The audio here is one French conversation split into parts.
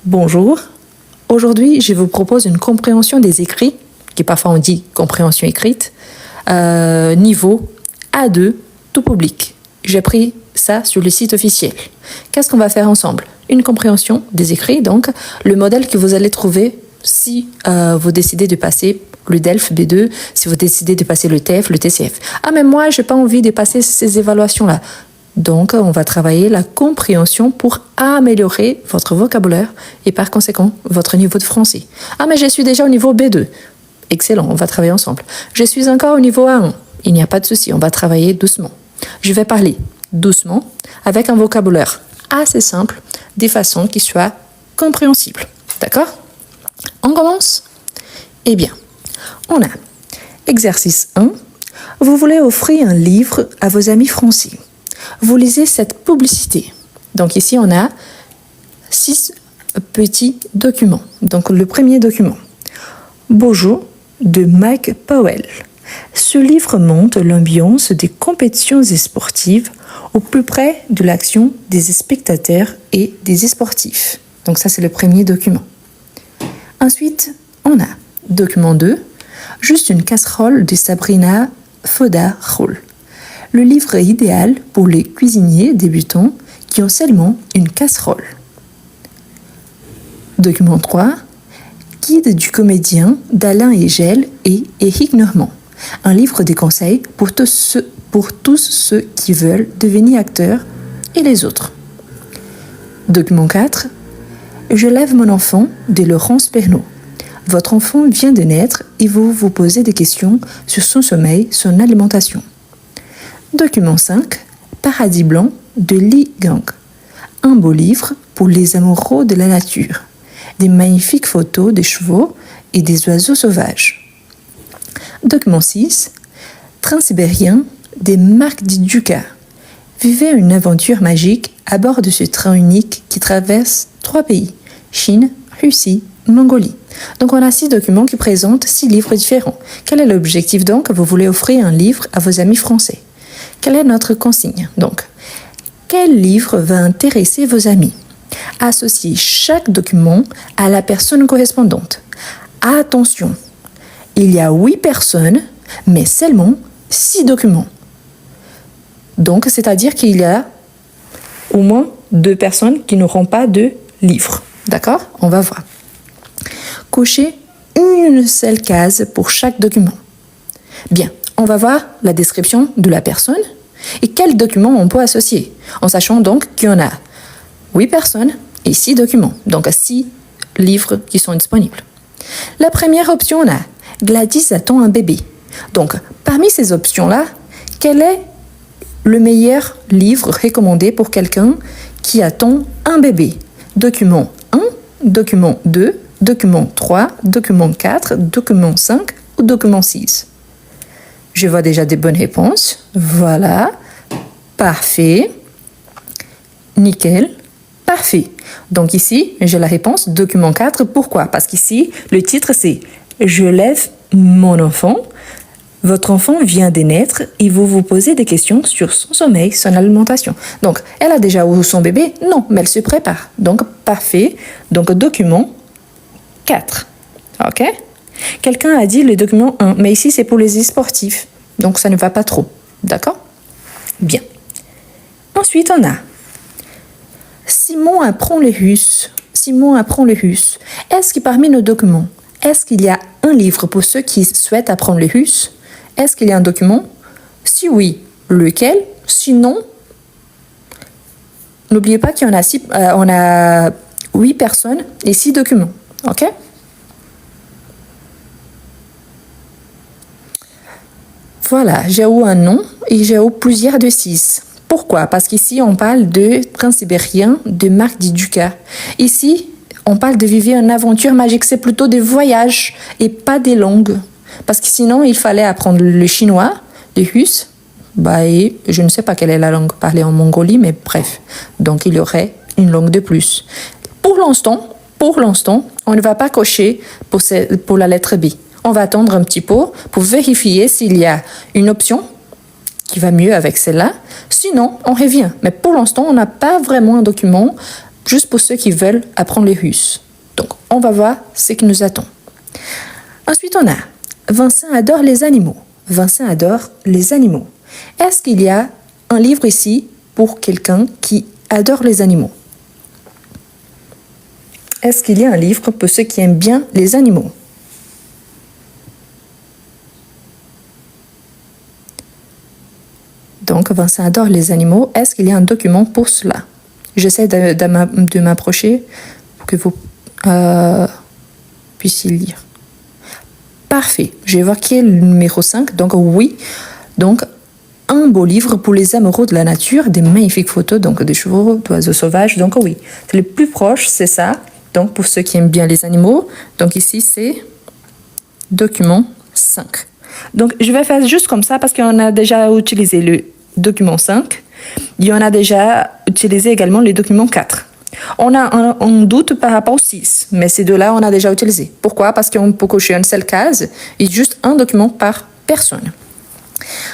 Bonjour. Aujourd'hui, je vous propose une compréhension des écrits, qui parfois on dit compréhension écrite, niveau A2, tout public. J'ai pris ça sur le site officiel. Qu'est-ce qu'on va faire ensemble? Une compréhension des écrits, donc le modèle que vous allez trouver si vous décidez de passer le DELF B2, si vous décidez de passer le TF, le TCF. Ah, mais moi, j'ai pas envie de passer ces évaluations-là. Donc, on va travailler la compréhension pour améliorer votre vocabulaire et par conséquent, votre niveau de français. Ah, mais je suis déjà au niveau B2. Excellent, on va travailler ensemble. Je suis encore au niveau A1. Il n'y a pas de souci, on va travailler doucement. Je vais parler doucement avec un vocabulaire assez simple, de façon qui soit compréhensible. D'accord? On commence? Eh bien, on a exercice 1. Vous voulez offrir un livre à vos amis français. Vous lisez cette publicité. Donc ici, on a 6 petits documents. Donc le premier document. Bonjour de Mike Powell. Ce livre montre l'ambiance des compétitions sportives au plus près de l'action des spectateurs et des sportifs. Donc ça, c'est le premier document. Ensuite, on a document 2, juste une casserole de Sabrina Foda-Rull. Le livre idéal pour les cuisiniers débutants qui ont seulement une casserole. Document 3, guide du comédien d'Alain Hegel et Éric Normand. Un livre de conseils pour tous ceux qui veulent devenir acteurs et les autres. Document 4, Je lève mon enfant de Laurence Pernaut. Votre enfant vient de naître et vous vous posez des questions sur son sommeil, son alimentation. Document 5, Paradis blanc de Li Gang. Un beau livre pour les amoureux de la nature. Des magnifiques photos de chevaux et des oiseaux sauvages. Document 6, Transsibérien de Marc Diduca. Vivez une aventure magique à bord de ce train unique qui traverse 3 pays, Chine, Russie, Mongolie. Donc on a 6 documents qui présentent 6 livres différents. Quel est l'objectif donc? Vous voulez offrir un livre à vos amis français. Quelle est notre consigne? Donc, quel livre va intéresser vos amis? Associez chaque document à la personne correspondante. Attention, il y a 8 personnes, mais seulement 6 documents. Donc, c'est-à-dire qu'il y a au moins 2 personnes qui n'auront pas de livre. D'accord? On va voir. Cochez une seule case pour chaque document. Bien, on va voir la description de la personne et quels documents on peut associer, en sachant donc qu'il y en a 8 personnes et 6 documents, donc 6 livres qui sont disponibles. La première option, on a Gladys attend un bébé. Donc, parmi ces options-là, quel est le meilleur livre recommandé pour quelqu'un qui attend un bébé? Document 1, document 2, document 3, document 4, document 5 ou document 6? Je vois déjà des bonnes réponses. Voilà. Parfait. Nickel. Parfait. Donc ici, j'ai la réponse document 4. Pourquoi? Parce qu'ici, le titre c'est « Je lève mon enfant ». Votre enfant vient de naître et vous vous posez des questions sur son sommeil, son alimentation. Donc, elle a déjà eu son bébé? Non, mais elle se prépare. Donc, parfait. Donc, document 4. OK? Quelqu'un a dit le document 1, mais ici, c'est pour les sportifs. Donc, ça ne va pas trop. D'accord? Bien. Ensuite, on a Simon apprend le russe. Simon apprend le russe. Est-ce que parmi nos documents, est-ce qu'il y a un livre pour ceux qui souhaitent apprendre le russe? Est-ce qu'il y a un document? Si oui, lequel? Sinon, n'oubliez pas qu'il y en a on a 8 personnes et 6 documents. OK? Voilà, j'ai eu un nom et j'ai eu plusieurs de 6. Pourquoi? Parce qu'ici, on parle de Transsibérien de Marc Diduca. Ici, on parle de vivre une aventure magique. C'est plutôt des voyages et pas des langues. Parce que sinon, il fallait apprendre le chinois, le russe, et je ne sais pas quelle est la langue parlée en Mongolie, mais bref. Donc, il y aurait une langue de plus. Pour l'instant, on ne va pas cocher pour la lettre B. On va attendre un petit peu pour vérifier s'il y a une option qui va mieux avec celle-là. Sinon, on revient. Mais pour l'instant, on n'a pas vraiment un document juste pour ceux qui veulent apprendre les Russes. Donc, on va voir ce qui nous attend. Ensuite, on a Vincent adore les animaux. Vincent adore les animaux. Est-ce qu'il y a un livre ici pour quelqu'un qui adore les animaux? Est-ce qu'il y a un livre pour ceux qui aiment bien les animaux? Donc, Vincent adore les animaux. Est-ce qu'il y a un document pour cela? J'essaie de m'approcher pour que vous puissiez lire. Parfait. Je vais voir qui est le numéro 5. Donc, oui. Donc, un beau livre pour les amoureux de la nature, des magnifiques photos, donc des chevaux, d'oiseaux sauvages. Donc, oui. C'est le plus proche, c'est ça. Donc, pour ceux qui aiment bien les animaux. Donc, ici, c'est document 5. Donc, je vais faire juste comme ça parce qu'on a déjà utilisé le document 5. Il y en a déjà utilisé également le document 4. On a un doute par rapport au 6, mais ces deux-là, on a déjà utilisé. Pourquoi? Parce qu'on peut cocher une seule case et juste un document par personne.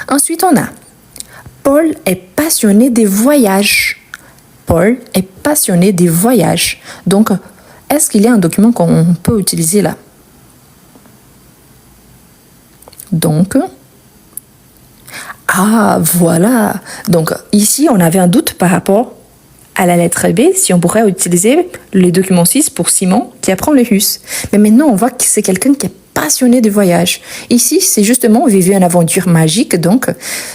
Ensuite, on a Paul est passionné des voyages. Paul est passionné des voyages. Donc, est-ce qu'il y a un document qu'on peut utiliser là? Donc, voilà. Donc, ici, on avait un doute par rapport à la lettre B, si on pourrait utiliser le document 6 pour Simon qui apprend le russe. Mais maintenant, on voit que c'est quelqu'un qui est passionné de voyage. Ici, c'est justement vivre une aventure magique. Donc,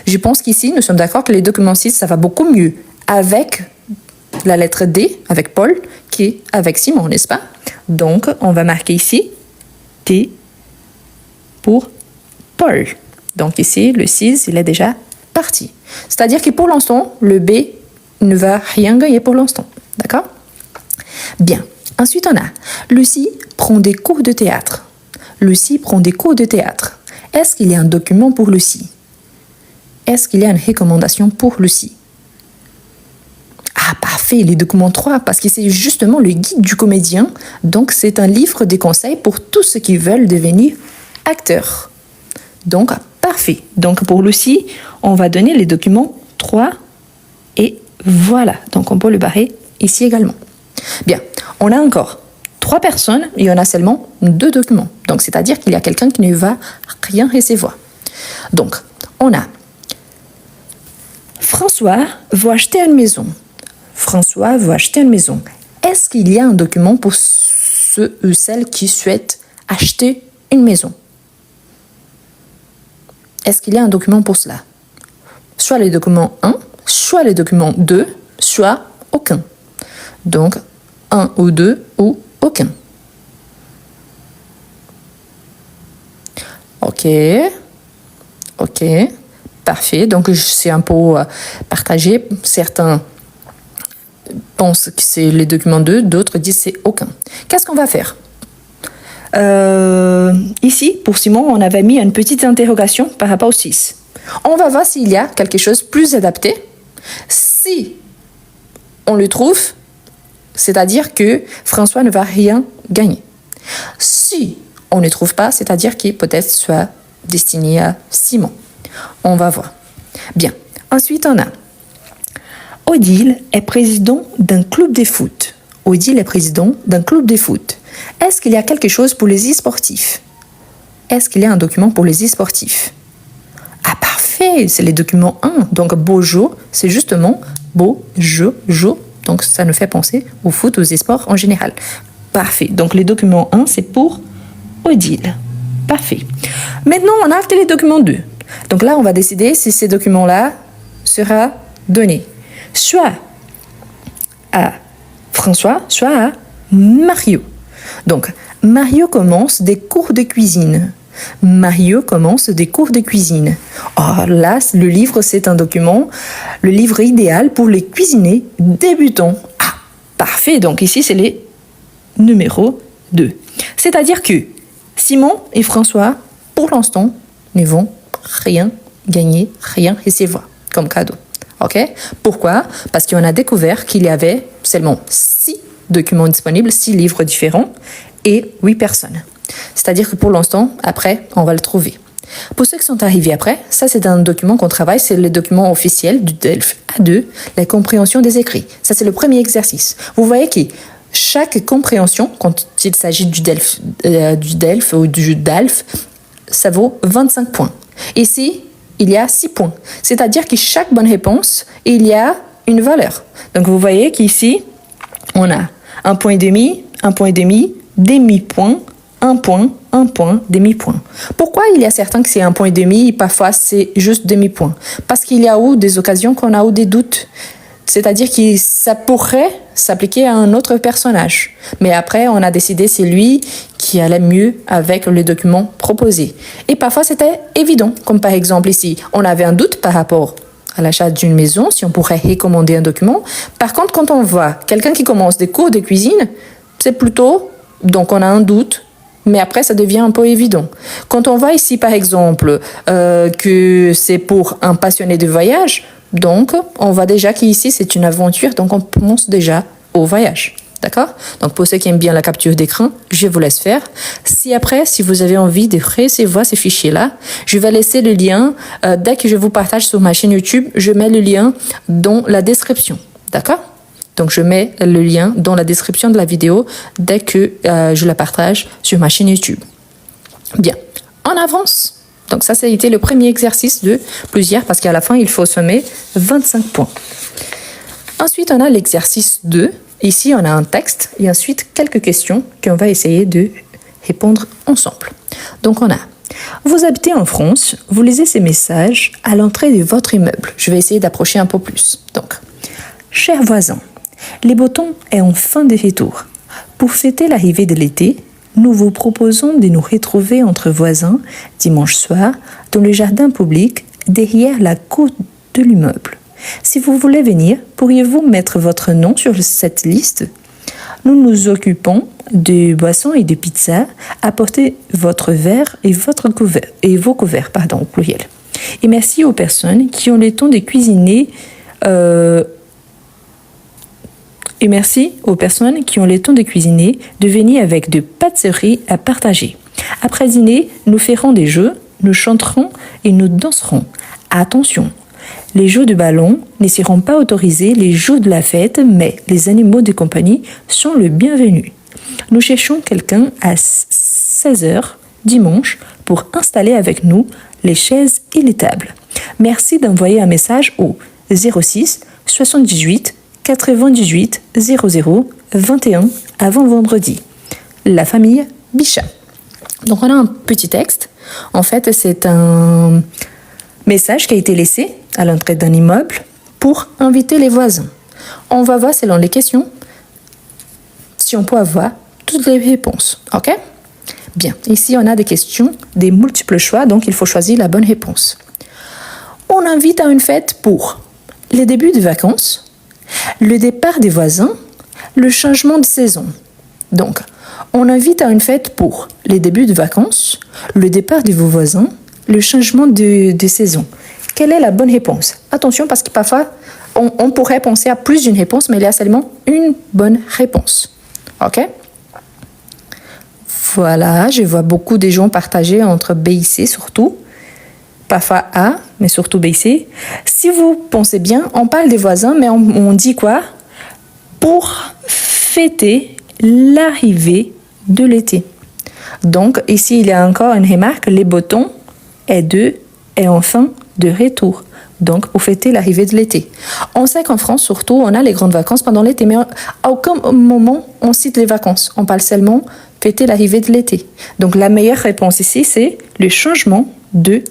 je pense qu'ici, nous sommes d'accord que le document 6, ça va beaucoup mieux avec la lettre D, avec Paul, qu'avec Simon, n'est-ce pas? Donc, on va marquer ici D pour Paul. Donc ici, le 6, il est déjà parti. C'est-à-dire que pour l'instant, le B ne va rien gagner pour l'instant. D'accord? Bien. Ensuite, on a Lucie prend des cours de théâtre. Lucie prend des cours de théâtre. Est-ce qu'il y a un document pour Lucie? Est-ce qu'il y a une recommandation pour Lucie? Ah, parfait, les documents 3, parce que c'est justement le guide du comédien. Donc, c'est un livre de conseils pour tous ceux qui veulent devenir acteurs. Donc, parfait. Donc, pour Lucie, on va donner les documents 3 et voilà. Donc, on peut le barrer ici également. Bien, on a encore 3 personnes et on a seulement 2 documents. Donc, c'est-à-dire qu'il y a quelqu'un qui ne va rien recevoir. Donc, on a François veut acheter une maison. François veut acheter une maison. Est-ce qu'il y a un document pour ceux ou celles qui souhaitent acheter une maison? Est-ce qu'il y a un document pour cela? Soit le document 1, soit le document 2, soit aucun. Donc, 1 ou 2 ou aucun. Ok. Parfait. Donc, c'est un peu partagé. Certains pensent que c'est le document 2, d'autres disent que c'est aucun. Qu'est-ce qu'on va faire? Ici, pour Simon, on avait mis une petite interrogation par rapport au 6. On va voir s'il y a quelque chose de plus adapté. Si on le trouve, c'est-à-dire que François ne va rien gagner. Si on ne le trouve pas, c'est-à-dire qu'il peut-être soit destiné à Simon. On va voir. Bien. Ensuite, on a Odile est président d'un club de foot. Odile est président d'un club de foot. Est-ce qu'il y a quelque chose pour les e-sportifs? Est-ce qu'il y a un document pour les e-sportifs? Ah, parfait, c'est les documents 1. Donc, beau jeu, c'est justement beau jeu. Donc, ça nous fait penser au foot, aux e-sports en général. Parfait. Donc, les documents 1, c'est pour Odile. Parfait. Maintenant, on a les documents 2. Donc là, on va décider si ces documents-là sera donné soit à François, soit à Mario. Donc, Mario commence des cours de cuisine. Oh, là, le livre, c'est un document, le livre idéal pour les cuisiniers débutants. Ah, parfait. Donc ici, c'est les numéros 2. C'est-à-dire que Simon et François, pour l'instant, ne vont rien gagner, rien recevoir comme cadeau. OK? Pourquoi? Parce qu'on a découvert qu'il y avait seulement 6 documents disponibles, 6 livres différents et 8 personnes. C'est-à-dire que pour l'instant, après, on va le trouver. Pour ceux qui sont arrivés après, ça c'est un document qu'on travaille, c'est le document officiel du DELF A2, la compréhension des écrits. Ça c'est le premier exercice. Vous voyez que chaque compréhension, quand il s'agit du DELF ou du DALF, ça vaut 25 points. Ici, il y a 6 points. C'est-à-dire que chaque bonne réponse, il y a une valeur. Donc vous voyez qu'ici, on a 1,5 point, 1,5 point, demi-point, 1 point, demi-point. Pourquoi il y a certains que c'est 1,5 point et parfois c'est juste demi-point? Parce qu'il y a eu des occasions qu'on a eu des doutes. C'est-à-dire que ça pourrait s'appliquer à un autre personnage. Mais après, on a décidé c'est lui qui allait mieux avec le document proposé. Et parfois, c'était évident. Comme par exemple ici, on avait un doute par rapport à l'achat d'une maison, si on pourrait recommander un document. Par contre, quand on voit quelqu'un qui commence des cours de cuisine, c'est plutôt... Donc, on a un doute. Mais après, ça devient un peu évident. Quand on voit ici, par exemple, que c'est pour un passionné de voyage, donc on voit déjà qu'ici, c'est une aventure, donc on pense déjà au voyage. D'accord? Donc, pour ceux qui aiment bien la capture d'écran, je vous laisse faire. Si vous avez envie de recevoir ces fichiers-là, je vais laisser le lien. Dès que je vous partage sur ma chaîne YouTube, je mets le lien dans la description. D'accord? Donc, je mets le lien dans la description de la vidéo dès que je la partage sur ma chaîne YouTube. Bien, on avance. Donc, ça a été le premier exercice de plusieurs parce qu'à la fin, il faut sommer 25 points. Ensuite, on a l'exercice 2. Ici, on a un texte et ensuite quelques questions qu'on va essayer de répondre ensemble. Donc, on a « Vous habitez en France, vous lisez ces messages à l'entrée de votre immeuble. » Je vais essayer d'approcher un peu plus. Donc, « Chers voisins, les beau temps est en fin de retour. Pour fêter l'arrivée de l'été, nous vous proposons de nous retrouver entre voisins dimanche soir dans le jardin public derrière la cour de l'immeuble. Si vous voulez venir, pourriez-vous mettre votre nom sur cette liste? Nous nous occupons de boissons et de pizzas. Apportez votre verre et vos couverts, au pluriel. Et merci aux personnes qui ont le temps de cuisiner. Et merci aux personnes qui ont le temps de cuisiner, de venir avec de pâtisseries à partager. Après dîner, nous ferons des jeux, nous chanterons et nous danserons. Attention, les jeux de ballon ne seront pas autorisés les jours de la fête, mais les animaux de compagnie sont le bienvenu. Nous cherchons quelqu'un à 16h dimanche pour installer avec nous les chaises et les tables. Merci d'envoyer un message au 06 78 98 00 21 avant vendredi. La famille Bichat. Donc on a un petit texte. En fait, c'est un message qui a été laissé à l'entrée d'un immeuble pour inviter les voisins. On va voir selon les questions si on peut avoir toutes les réponses. OK? Bien. Ici, on a des questions, des multiples choix, donc il faut choisir la bonne réponse. On invite à une fête pour les débuts de vacances, le départ des voisins, le changement de saison. Donc, on invite à une fête pour les débuts de vacances, le départ de vos voisins, le changement de saison. Quelle est la bonne réponse? Attention, parce que parfois, on pourrait penser à plus d'une réponse, mais il y a seulement une bonne réponse. OK? Voilà, je vois beaucoup de gens partager entre B et C surtout. Parfois A, mais surtout B et C. Si vous pensez bien, on parle des voisins, mais on dit quoi? Pour fêter l'arrivée de l'été. Donc, ici, il y a encore une remarque. Les beaux temps est enfin de retour. Donc, pour fêter l'arrivée de l'été. On sait qu'en France, surtout, on a les grandes vacances pendant l'été, mais à aucun moment, on cite les vacances. On parle seulement fêter l'arrivée de l'été. Donc, la meilleure réponse ici, c'est le changement de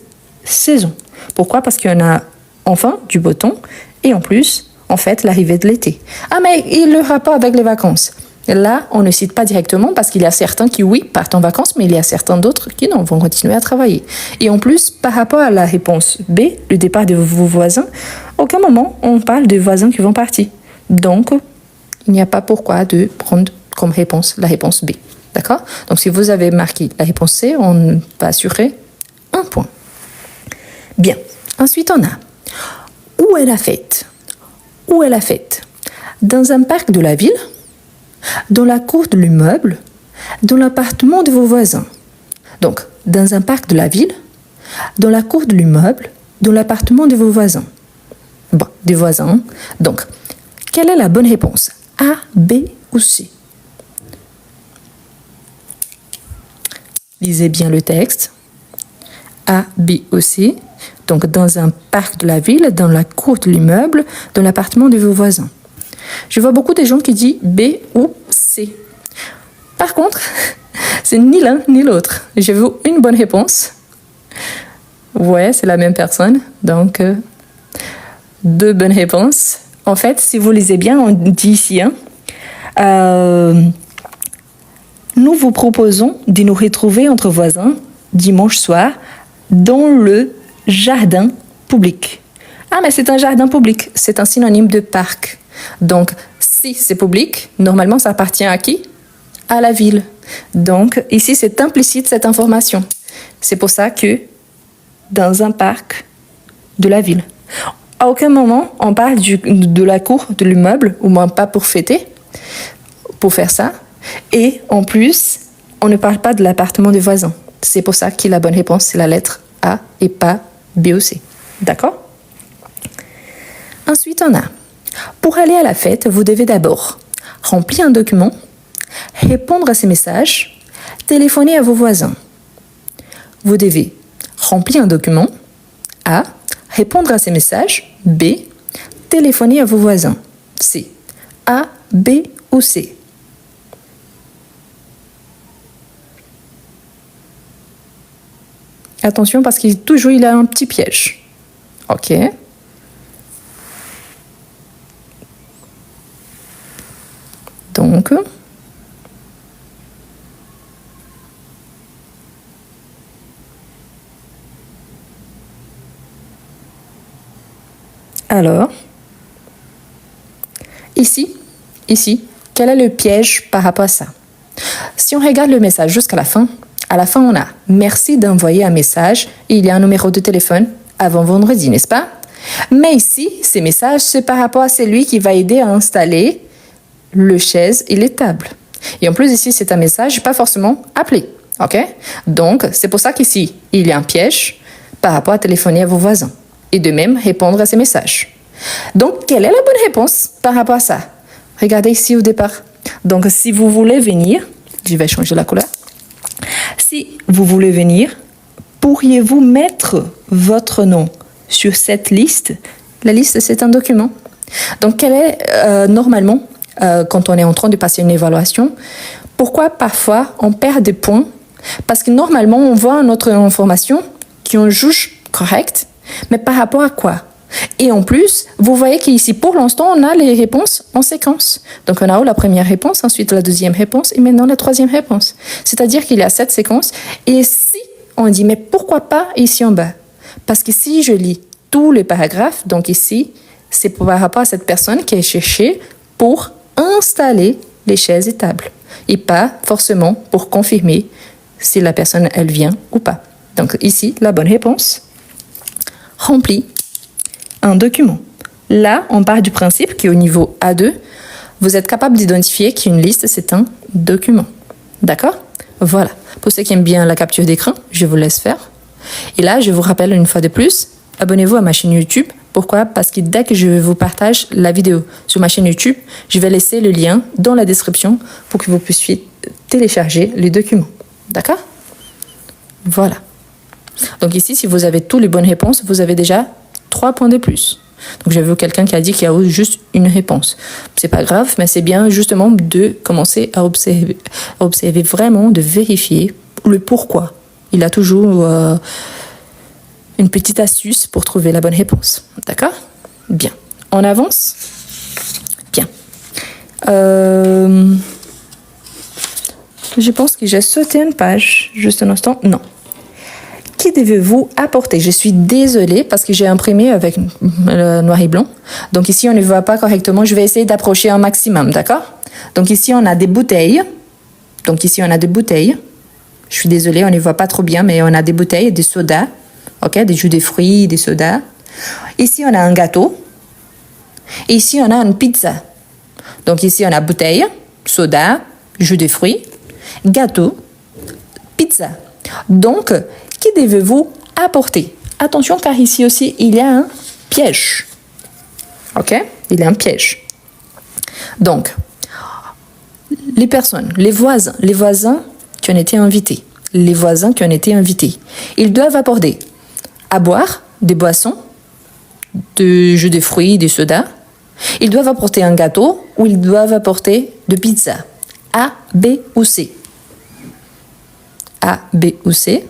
saison. Pourquoi? Parce qu'il y en a enfin du beau temps et en plus, en fait, l'arrivée de l'été. Ah, mais il y a le rapport avec les vacances. Là, on ne cite pas directement parce qu'il y a certains qui, oui, partent en vacances, mais il y a certains d'autres qui, non, vont continuer à travailler. Et en plus, par rapport à la réponse B, le départ de vos voisins, aucun moment on parle de voisins qui vont partir. Donc, il n'y a pas pourquoi de prendre comme réponse la réponse B. D'accord? Donc, si vous avez marqué la réponse C, on va assurer 1 point. Bien. Ensuite, on a où est la fête? Où est la fête? Dans un parc de la ville, dans la cour de l'immeuble, dans l'appartement de vos voisins. Donc, dans un parc de la ville, dans la cour de l'immeuble, dans l'appartement de vos voisins. Bon, des voisins. Donc, quelle est la bonne réponse? A, B ou C? Lisez bien le texte. A, B ou C. Donc, dans un parc de la ville, dans la cour de l'immeuble, dans l'appartement de vos voisins. Je vois beaucoup de gens qui disent B ou C. Par contre, c'est ni l'un ni l'autre. Je veux une bonne réponse. Ouais, c'est la même personne. Donc, deux bonnes réponses. En fait, si vous lisez bien, on dit ici, nous vous proposons de nous retrouver entre voisins dimanche soir dans le jardin public. Ah, mais c'est un jardin public. C'est un synonyme de parc. Donc, si c'est public, normalement, ça appartient à qui? À la ville. Donc, ici, c'est implicite cette information. C'est pour ça que dans un parc de la ville. À aucun moment, on parle de la cour de l'immeuble, au moins pas pour fêter, pour faire ça. Et en plus, on ne parle pas de l'appartement des voisins. C'est pour ça que la bonne réponse, c'est la lettre A et pas B ou C. D'accord? Ensuite, on a, pour aller à la fête, vous devez d'abord remplir un document, répondre à ces messages, téléphoner à vos voisins. Vous devez remplir un document, A, répondre à ces messages, B, téléphoner à vos voisins, C. A, B ou C? Attention parce qu'il toujours il a un petit piège. Ok. Donc, alors, ici, quel est le piège par rapport à ça? Si on regarde le message jusqu'à la fin, on a « Merci d'envoyer un message et il y a un numéro de téléphone avant vendredi, n'est-ce pas ?» Mais ici, ces messages, c'est par rapport à celui qui va aider à installer le chaise et les tables. Et en plus, ici, c'est un message pas forcément appelé. Ok? Donc, c'est pour ça qu'ici, il y a un piège par rapport à téléphoner à vos voisins. Et de même, répondre à ces messages. Donc, quelle est la bonne réponse par rapport à ça? Regardez ici au départ. Donc, si vous voulez venir, je vais changer la couleur. Si vous voulez venir, pourriez-vous mettre votre nom sur cette liste? La liste, c'est un document. Donc, quelle est normalement, quand on est en train de passer une évaluation, pourquoi parfois on perd des points? Parce que normalement, on voit notre information qu'on juge correcte, mais par rapport à quoi? Et en plus, vous voyez qu'ici, pour l'instant, on a les réponses en séquence. Donc, on a la première réponse, ensuite la deuxième réponse et maintenant la troisième réponse. C'est-à-dire qu'il y a 7 séquences. Et si on dit, mais pourquoi pas ici en bas? Parce que si je lis tous les paragraphes, donc ici, c'est par rapport à cette personne qui est cherchée pour installer les chaises et tables. Et pas forcément pour confirmer si la personne, elle vient ou pas. Donc ici, la bonne réponse, remplie un document. Là, on part du principe qu'au niveau A2, vous êtes capable d'identifier qu'une liste, c'est un document. D'accord? Voilà. Pour ceux qui aiment bien la capture d'écran, je vous laisse faire. Et là, je vous rappelle une fois de plus, abonnez-vous à ma chaîne YouTube. Pourquoi? Parce que dès que je vous partage la vidéo sur ma chaîne YouTube, je vais laisser le lien dans la description pour que vous puissiez télécharger les documents. D'accord? Voilà. Donc ici, si vous avez toutes les bonnes réponses, vous avez déjà 3 points de plus. Donc j'ai vu quelqu'un qui a dit qu'il y a juste une réponse. C'est pas grave, mais c'est bien justement de commencer à observer vraiment, de vérifier le pourquoi. Il a toujours une petite astuce pour trouver la bonne réponse. D'accord? Bien. On avance? Bien. Je pense que j'ai sauté une page. Juste un instant. Non. Qui devez-vous apporter? Je suis désolée parce que j'ai imprimé avec le noir et blanc. Donc ici, on ne voit pas correctement. Je vais essayer d'approcher un maximum, d'accord? Donc ici, on a des bouteilles. Je suis désolée, on ne voit pas trop bien, mais on a des bouteilles, des sodas, ok, des jus de fruits, des sodas. Ici, on a un gâteau. Et ici, on a une pizza. Donc ici, on a bouteille, soda, jus de fruits, gâteau, pizza. Donc, qui devez-vous apporter. Attention, car ici aussi, il y a un piège. Ok? Il y a un piège. Donc, les personnes, les voisins qui ont été invités, ils doivent apporter à boire des boissons, de jus de fruits, des sodas. Ils doivent apporter un gâteau ou ils doivent apporter de pizza. A, B ou C. A, B ou C.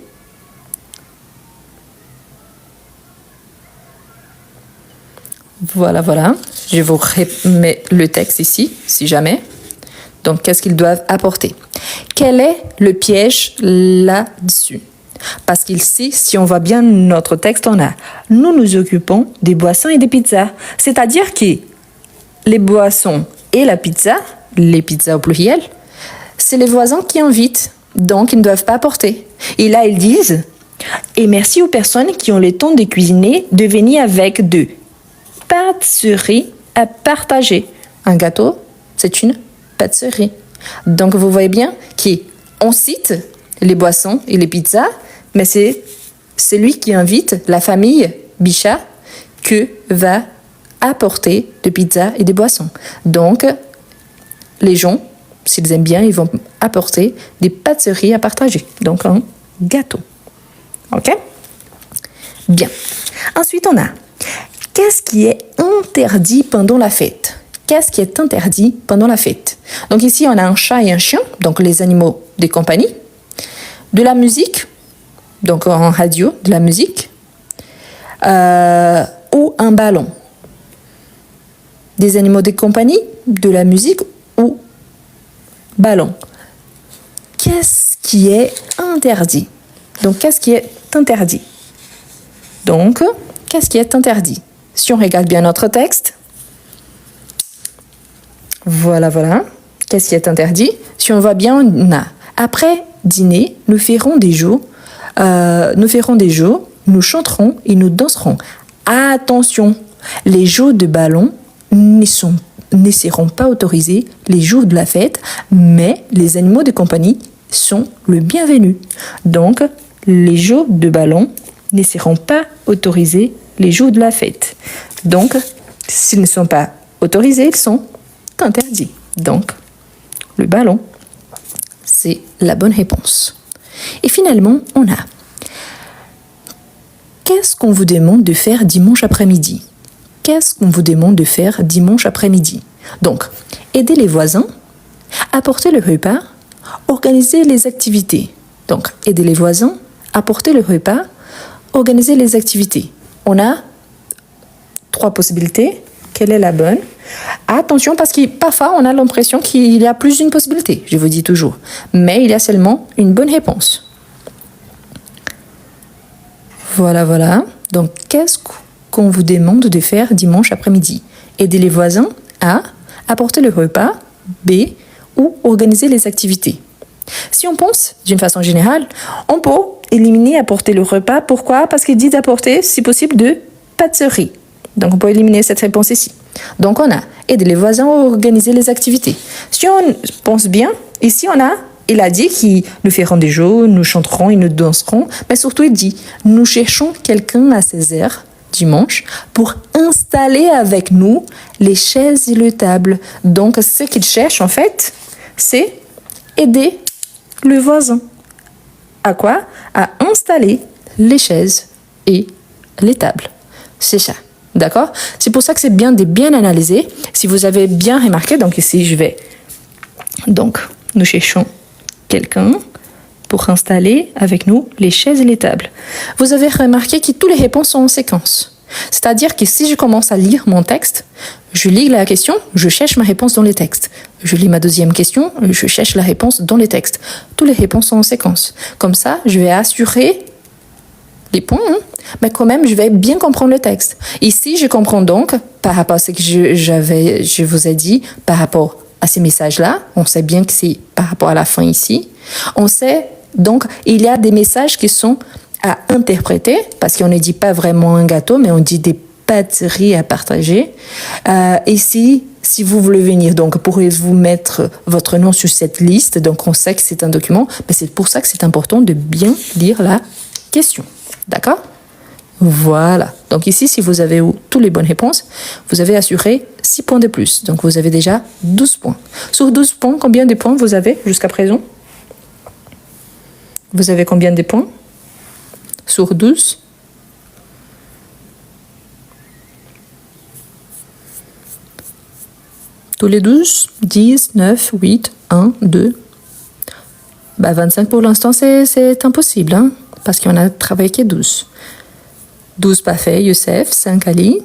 Voilà. Je vous remets le texte ici, si jamais. Donc, qu'est-ce qu'ils doivent apporter? Quel est le piège là-dessus? Parce qu'ici, si on voit bien notre texte, on a « Nous nous occupons des boissons et des pizzas ». C'est-à-dire que les boissons et la pizza, les pizzas au pluriel, c'est les voisins qui invitent, donc ils ne doivent pas apporter. Et là, ils disent « Et merci aux personnes qui ont le temps de cuisiner, de venir avec de pâtisseries à partager. » Un gâteau, c'est une pâtisserie. Donc, vous voyez bien qu'on cite les boissons et les pizzas, mais c'est lui qui invite la famille Bichat que va apporter de pizzas et des boissons. Donc, les gens, s'ils aiment bien, ils vont apporter des pâtisseries à partager. Donc, un gâteau. OK? Bien. Ensuite, on a qu'est-ce qui est interdit pendant la fête? Qu'est-ce qui est interdit pendant la fête? Donc ici, on a un chat et un chien, donc les animaux des compagnies. De la musique, donc en radio, de la musique. Ou un ballon. Des animaux des compagnies, de la musique ou ballon. Qu'est-ce qui est interdit? Donc, qu'est-ce qui est interdit? Donc, qu'est-ce qui est interdit? Si on regarde bien notre texte, voilà. Qu'est-ce qui est interdit? Si on voit bien, on a après dîner, nous ferons des jeux, nous chanterons et nous danserons. Attention, les jeux de ballon ne seront pas autorisés les jours de la fête, mais les animaux de compagnie sont le bienvenu. Donc, les jeux de ballon ne seront pas autorisés les jours de la fête. Donc, s'ils ne sont pas autorisés, ils sont interdits. Donc, le ballon, c'est la bonne réponse. Et finalement, on a qu'est-ce qu'on vous demande de faire dimanche après-midi? Qu'est-ce qu'on vous demande de faire dimanche après-midi? Donc, aider les voisins, apporter le repas, organiser les activités. Donc, aider les voisins, apporter le repas, organiser les activités. On a 3 possibilités. Quelle est la bonne? Attention, parce que parfois, on a l'impression qu'il y a plus d'une possibilité, je vous dis toujours. Mais il y a seulement une bonne réponse. Voilà. Donc, qu'est-ce qu'on vous demande de faire dimanche après-midi? Aider les voisins, A. Apporter le repas, B. Ou organiser les activités. Si on pense d'une façon générale, on peut éliminer apporter le repas. Pourquoi? Parce qu'il dit d'apporter, si possible, de pâtisserie. Donc, on peut éliminer cette réponse ici. Donc, on a aider les voisins à organiser les activités. Si on pense bien, ici, il a dit que nous ferons des jeux, nous chanterons et nous danserons. Mais surtout, il dit, nous cherchons quelqu'un à 16h, dimanche, pour installer avec nous les chaises et les tables. Donc, ce qu'il cherche, en fait, c'est aider le voisin. À quoi? À installer les chaises et les tables. C'est ça. D'accord? C'est pour ça que c'est bien de bien analyser. Si vous avez bien remarqué, donc ici, Donc, nous cherchons quelqu'un pour installer avec nous les chaises et les tables. Vous avez remarqué que toutes les réponses sont en séquence. C'est-à-dire que si je commence à lire mon texte, je lis la question, je cherche ma réponse dans les textes. Je lis ma deuxième question, je cherche la réponse dans les textes. Toutes les réponses sont en séquence. Comme ça, je vais assurer les points, mais quand même, je vais bien comprendre le texte. Ici, je comprends donc, par rapport à ce que je vous ai dit, par rapport à ces messages-là, on sait bien que c'est par rapport à la fin ici. On sait, donc, il y a des messages qui sont à interpréter, parce qu'on ne dit pas vraiment un gâteau, mais on dit des pâtisseries à partager. Ici, si vous voulez venir, donc, pourrez-vous mettre votre nom sur cette liste. Donc, on sait que c'est un document, mais c'est pour ça que c'est important de bien lire la question. D'accord? Voilà. Donc ici, si vous avez eu toutes les bonnes réponses, vous avez assuré 6 points de plus. Donc vous avez déjà 12 points. Sur 12 points, combien de points vous avez jusqu'à présent? Vous avez combien de points? Sur 12? Tous les 12? 10, 9, 8, 1, 2. 25 pour l'instant, c'est impossible, hein, parce qu'on a travaillé que 12. 12 parfait, Youssef, 5 Ali,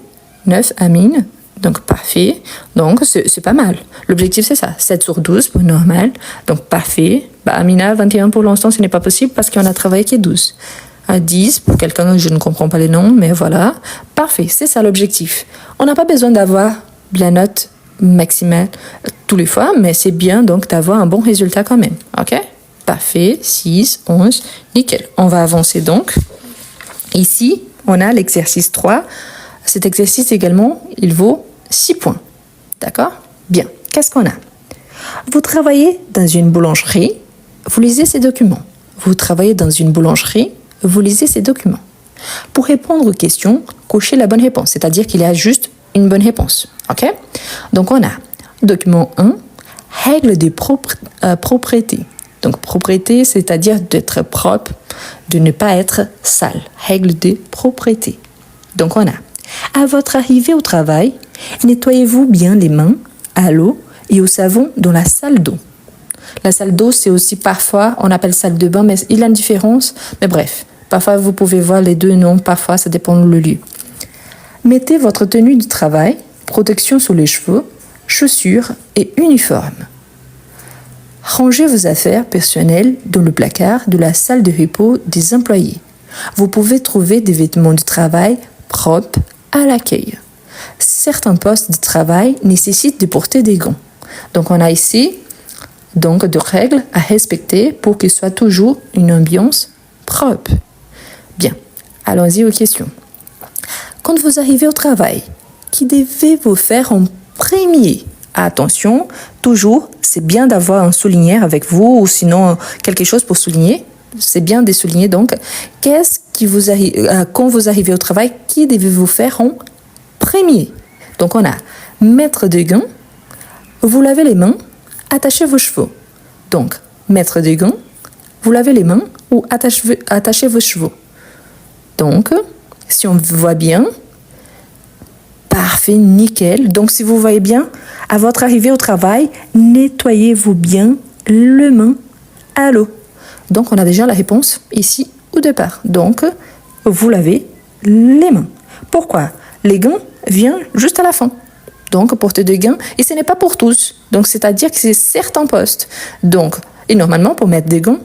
9 Amine, donc parfait. Donc c'est pas mal. L'objectif c'est ça, 7 sur 12 pour normal, donc parfait. Amina, 21 pour l'instant, ce n'est pas possible parce qu'on a travaillé que 12. À 10 pour quelqu'un, je ne comprends pas les noms, mais voilà. Parfait, c'est ça l'objectif. On n'a pas besoin d'avoir la note maximale tous les fois, mais c'est bien donc d'avoir un bon résultat quand même. Ok? Parfait, 6, 11, nickel. On va avancer donc. Ici, on a l'exercice 3. Cet exercice également, il vaut 6 points. D'accord? Bien. Qu'est-ce qu'on a? Vous travaillez dans une boulangerie, vous lisez ces documents. Vous travaillez dans une boulangerie, vous lisez ces documents. Pour répondre aux questions, cochez la bonne réponse, c'est-à-dire qu'il y a juste une bonne réponse. Ok? Donc on a document 1, règles de propreté. Donc propreté, c'est-à-dire d'être propre, de ne pas être sale. Règles de propreté. Donc on a, à votre arrivée au travail, nettoyez-vous bien les mains à l'eau et au savon dans la salle d'eau. La salle d'eau, c'est aussi parfois, on appelle salle de bain, mais il y a une différence. Mais bref, parfois vous pouvez voir les deux noms, parfois ça dépend du lieu. Mettez votre tenue de travail, protection sur les cheveux, chaussures et uniforme. Rangez vos affaires personnelles dans le placard de la salle de repos des employés. Vous pouvez trouver des vêtements de travail propres à l'accueil. Certains postes de travail nécessitent de porter des gants. Donc on a ici donc de règles à respecter pour qu'il soit toujours une ambiance propre. Bien, allons-y aux questions. Quand vous arrivez au travail, qui devez-vous faire en premier? Attention, toujours, c'est bien d'avoir un souligneur avec vous ou sinon quelque chose pour souligner. C'est bien de souligner donc. Qu'est-ce qui vous arrive quand vous arrivez au travail, qui devez-vous faire en premier? Donc on a mettre des gants, vous lavez les mains, attachez vos cheveux. Donc mettre des gants, vous lavez les mains ou attachez vos cheveux. Donc si on voit bien, parfait, nickel. Donc si vous voyez bien, à votre arrivée au travail, nettoyez-vous bien les mains à l'eau. Donc on a déjà la réponse ici au départ. Donc vous lavez les mains. Pourquoi? Les gants viennent juste à la fin. Donc porter des gants, et ce n'est pas pour tous. Donc c'est-à-dire que c'est certains postes. Donc, et normalement pour mettre des gants,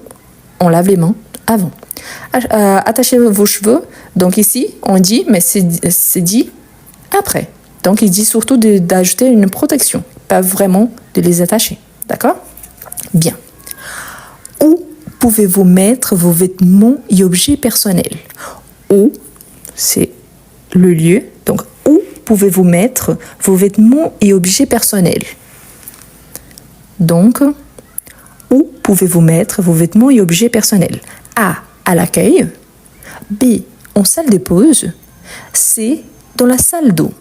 on lave les mains avant. Attachez vos cheveux. Donc ici, on dit, mais c'est dit après. Donc il dit surtout d'ajouter une protection, pas vraiment de les attacher. D'accord? Bien. Où pouvez-vous mettre vos vêtements et objets personnels? Où, c'est le lieu. Donc où pouvez-vous mettre vos vêtements et objets personnels? Donc, où pouvez-vous mettre vos vêtements et objets personnels? A, à l'accueil. B, en salle de pause. C, dans la salle d'eau.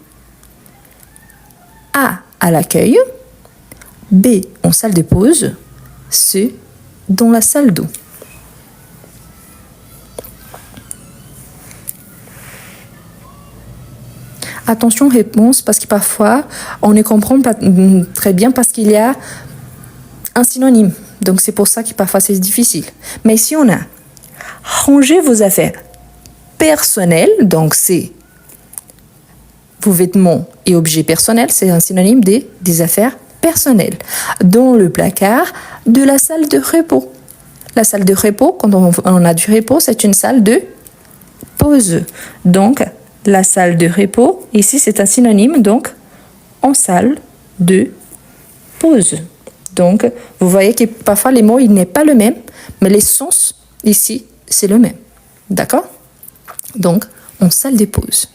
A, à l'accueil. B, en salle de pause. C, dans la salle d'eau. Attention, réponse, parce que parfois, on ne comprend pas très bien parce qu'il y a un synonyme. Donc, c'est pour ça que parfois, c'est difficile. Mais ici, on a ranger vos affaires personnelles. Donc, c'est vos vêtements et objets personnels. C'est un synonyme des affaires personnelles. Dans le placard de la salle de repos. La salle de repos, quand on a du repos, c'est une salle de pause. Donc, la salle de repos, ici, c'est un synonyme, donc, en salle de pause. Donc, vous voyez que parfois, les mots, il n'est pas le même, mais les sens, ici, c'est le même. D'accord? Donc, en salle de pause.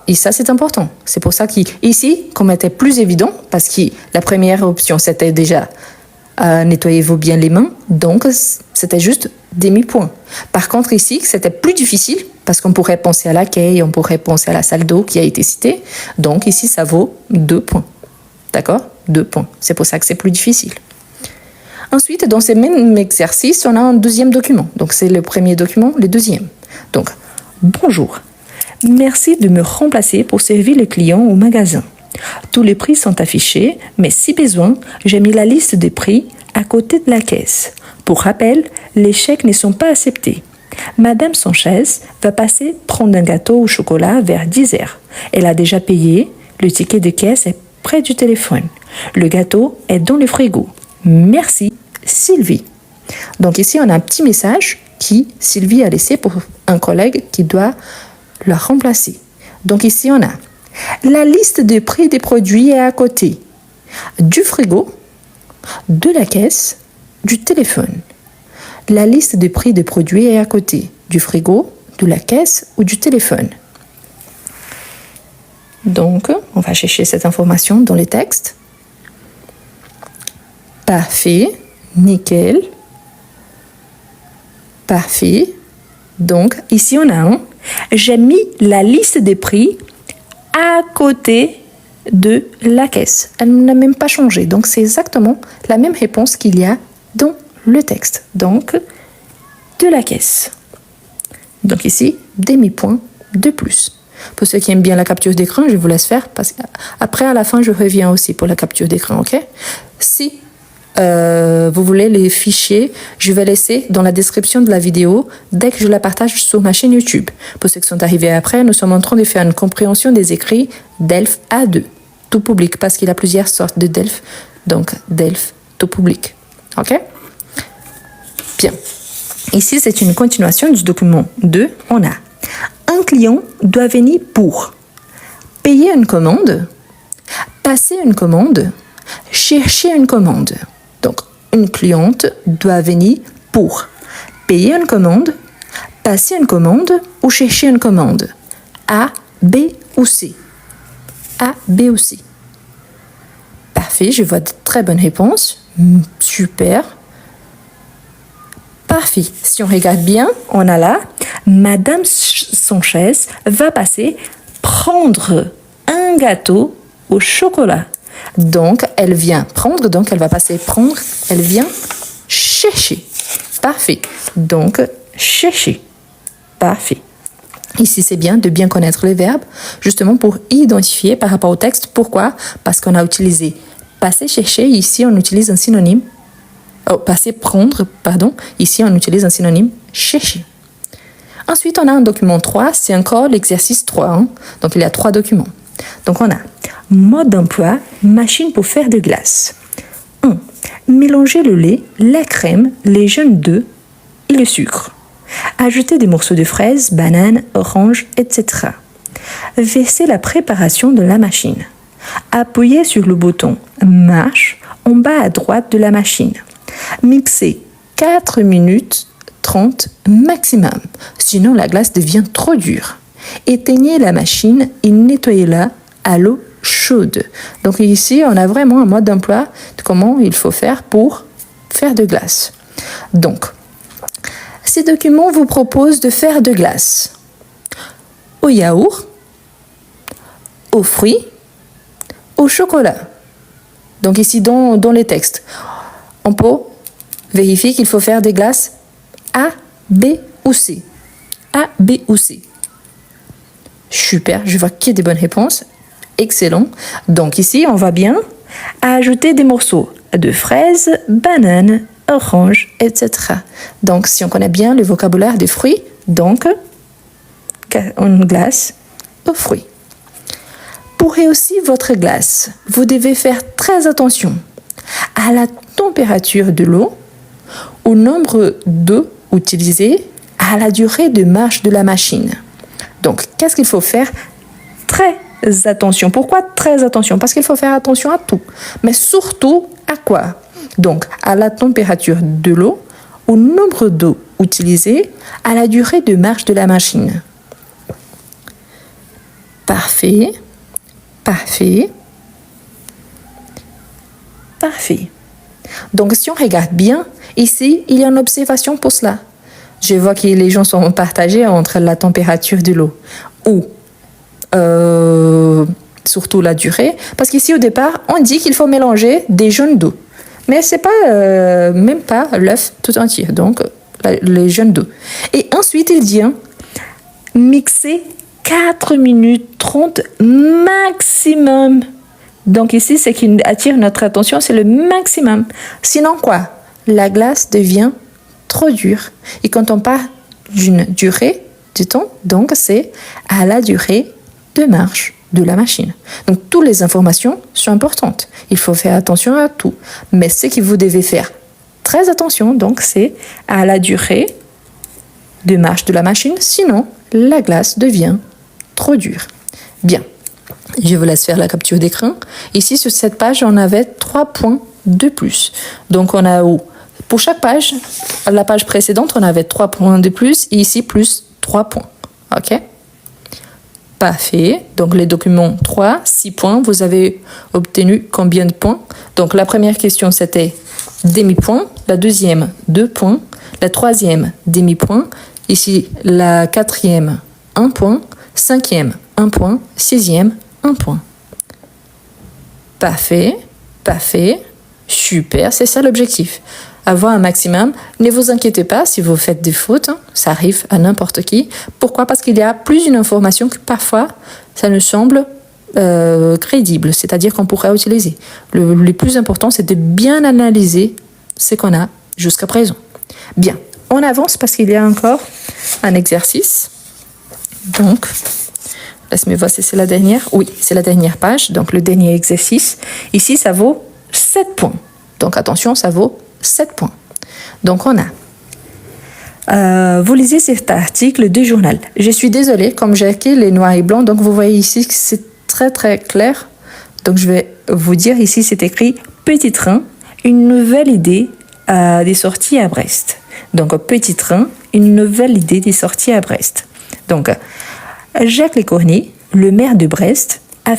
Et ça, c'est important. C'est pour ça qu'ici, comme était plus évident, parce que la première option, c'était déjà nettoyez-vous bien les mains. Donc, c'était juste demi-point. Par contre, ici, c'était plus difficile parce qu'on pourrait penser à l'accueil, on pourrait penser à la salle d'eau qui a été citée. Donc, ici, ça vaut 2 points. D'accord? 2 points. C'est pour ça que c'est plus difficile. Ensuite, dans ces mêmes exercices, on a un deuxième document. Donc, c'est le premier document, le deuxième. Donc, bonjour. Merci de me remplacer pour servir les clients au magasin. Tous les prix sont affichés, mais si besoin, j'ai mis la liste des prix à côté de la caisse. Pour rappel, les chèques ne sont pas acceptés. Madame Sanchez va passer prendre un gâteau au chocolat vers 10 heures. Elle a déjà payé, le ticket de caisse est près du téléphone. Le gâteau est dans le frigo. Merci, Sylvie. Donc ici, on a un petit message qui Sylvie a laissé pour un collègue qui doit la remplacer. Donc ici, on a la liste des prix des produits est à côté du frigo, de la caisse, du téléphone. La liste des prix des produits est à côté du frigo, de la caisse ou du téléphone. Donc, on va chercher cette information dans les textes. Parfait, nickel. Parfait. Donc, ici, on a un. J'ai mis la liste des prix à côté de la caisse. Elle n'a même pas changé. Donc, c'est exactement la même réponse qu'il y a dans le texte. Donc, de la caisse. Donc ici, demi-point de plus. Pour ceux qui aiment bien la capture d'écran, je vous laisse faire. Parce qu'après, à la fin, je reviens aussi pour la capture d'écran, ok? Si vous voulez les fichiers, je vais laisser dans la description de la vidéo dès que je la partage sur ma chaîne YouTube. Pour ceux qui sont arrivés après, nous sommes en train de faire une compréhension des écrits DELF A2, tout public, parce qu'il y a plusieurs sortes de DELF. Donc, DELF, tout public. Ok? Bien. Ici, c'est une continuation du document 2. On a un client doit venir pour payer une commande, passer une commande, chercher une commande. Donc, une cliente doit venir pour payer une commande, passer une commande ou chercher une commande. A, B ou C. A, B ou C. Parfait, je vois de très bonnes réponses. Super. Parfait. Si on regarde bien, on a là, Madame Sanchez va passer prendre un gâteau au chocolat. Donc, elle vient prendre, donc elle va passer prendre, elle vient chercher. Parfait. Donc, chercher. Parfait. Ici, c'est bien de bien connaître les verbes, justement pour identifier par rapport au texte. Pourquoi? Parce qu'on a utilisé passer, chercher. Ici, on utilise un synonyme. Passer, prendre, pardon. Ici, on utilise un synonyme chercher. Ensuite, on a un document 3. C'est encore l'exercice 3. Hein. Donc, il y a 3 documents. Donc, on a mode d'emploi, machine pour faire de glace. 1. Mélanger le lait, la crème, les jaunes d'œufs et le sucre. Ajouter des morceaux de fraises, bananes, oranges, etc. Verser la préparation de la machine. Appuyer sur le bouton marche en bas à droite de la machine. Mixer 4 minutes 30 maximum, sinon la glace devient trop dure. Éteignez la machine et nettoyez-la à l'eau chaude. Donc ici, on a vraiment un mode d'emploi de comment il faut faire pour faire de glace. Donc, ces documents vous proposent de faire de glace au yaourt, aux fruits, au chocolat. Donc ici, dans les textes, on peut vérifier qu'il faut faire des glaces A, B ou C. A, B ou C. Super, je vois qu'il y a des bonnes réponses. Excellent. Donc ici, on va bien ajouter des morceaux de fraises, bananes, oranges, etc. Donc, si on connaît bien le vocabulaire des fruits, donc, une glace aux fruits. Pour réussir votre glace, vous devez faire très attention à la température de l'eau, au nombre d'eau utilisé, à la durée de marche de la machine. Donc, qu'est-ce qu'il faut faire? Très attention. Pourquoi très attention? Parce qu'il faut faire attention à tout. Mais surtout, à quoi? Donc, à la température de l'eau, au nombre d'eau utilisé, à la durée de marche de la machine. Parfait. Parfait. Parfait. Donc, si on regarde bien, ici, il y a une observation pour cela. Je vois que les gens sont partagés entre la température de l'eau ou surtout la durée. Parce qu'ici, au départ, on dit qu'il faut mélanger des jaunes d'œufs. Mais ce n'est pas, même pas l'œuf tout entier. Donc, les jaunes d'œufs. Et ensuite, il dit, mixer 4 minutes 30 maximum. Donc ici, ce qui attire notre attention, c'est le maximum. Sinon quoi? La glace devient trop dure. Et quand on parle d'une durée du temps, donc c'est à la durée de marche de la machine. Donc toutes les informations sont importantes. Il faut faire attention à tout. Mais ce que vous devez faire très attention, donc c'est à la durée de marche de la machine. Sinon, la glace devient trop dure. Bien. Je vous laisse faire la capture d'écran. Ici, sur cette page, on avait 3 points de plus. Donc, on a où? Pour chaque page, la page précédente, on avait 3 points de plus. Et ici, plus 3 points. OK? Parfait. Donc, les documents 3, 6 points. Vous avez obtenu combien de points? Donc, la première question, c'était demi-point. La deuxième, 2 points. La troisième, demi-point. Ici, la quatrième, 1 point. Cinquième, 1 point. Sixième, 1 point. Parfait, parfait, super, c'est ça l'objectif. Avoir un maximum. Ne vous inquiétez pas si vous faites des fautes, ça arrive à n'importe qui. Pourquoi? Parce qu'il y a plus d'une information que parfois ça nous semble crédible, c'est-à-dire qu'on pourrait utiliser. Le plus important, c'est de bien analyser ce qu'on a jusqu'à présent. Bien, on avance parce qu'il y a encore un exercice. Donc, laisse-moi voir si c'est la dernière. Oui, c'est la dernière page. Donc, le dernier exercice. Ici, ça vaut 7 points. Donc, attention, ça vaut 7 points. Donc, on a... vous lisez cet article du journal. Je suis désolée, comme j'ai écrit les noirs et blancs, donc vous voyez ici que c'est très, très clair. Donc, je vais vous dire, ici, c'est écrit « Petit train, une nouvelle idée des sorties à Brest ». Donc, « Petit train, une nouvelle idée des sorties à Brest ». Donc, Jacques Lecornu, le maire de Brest, a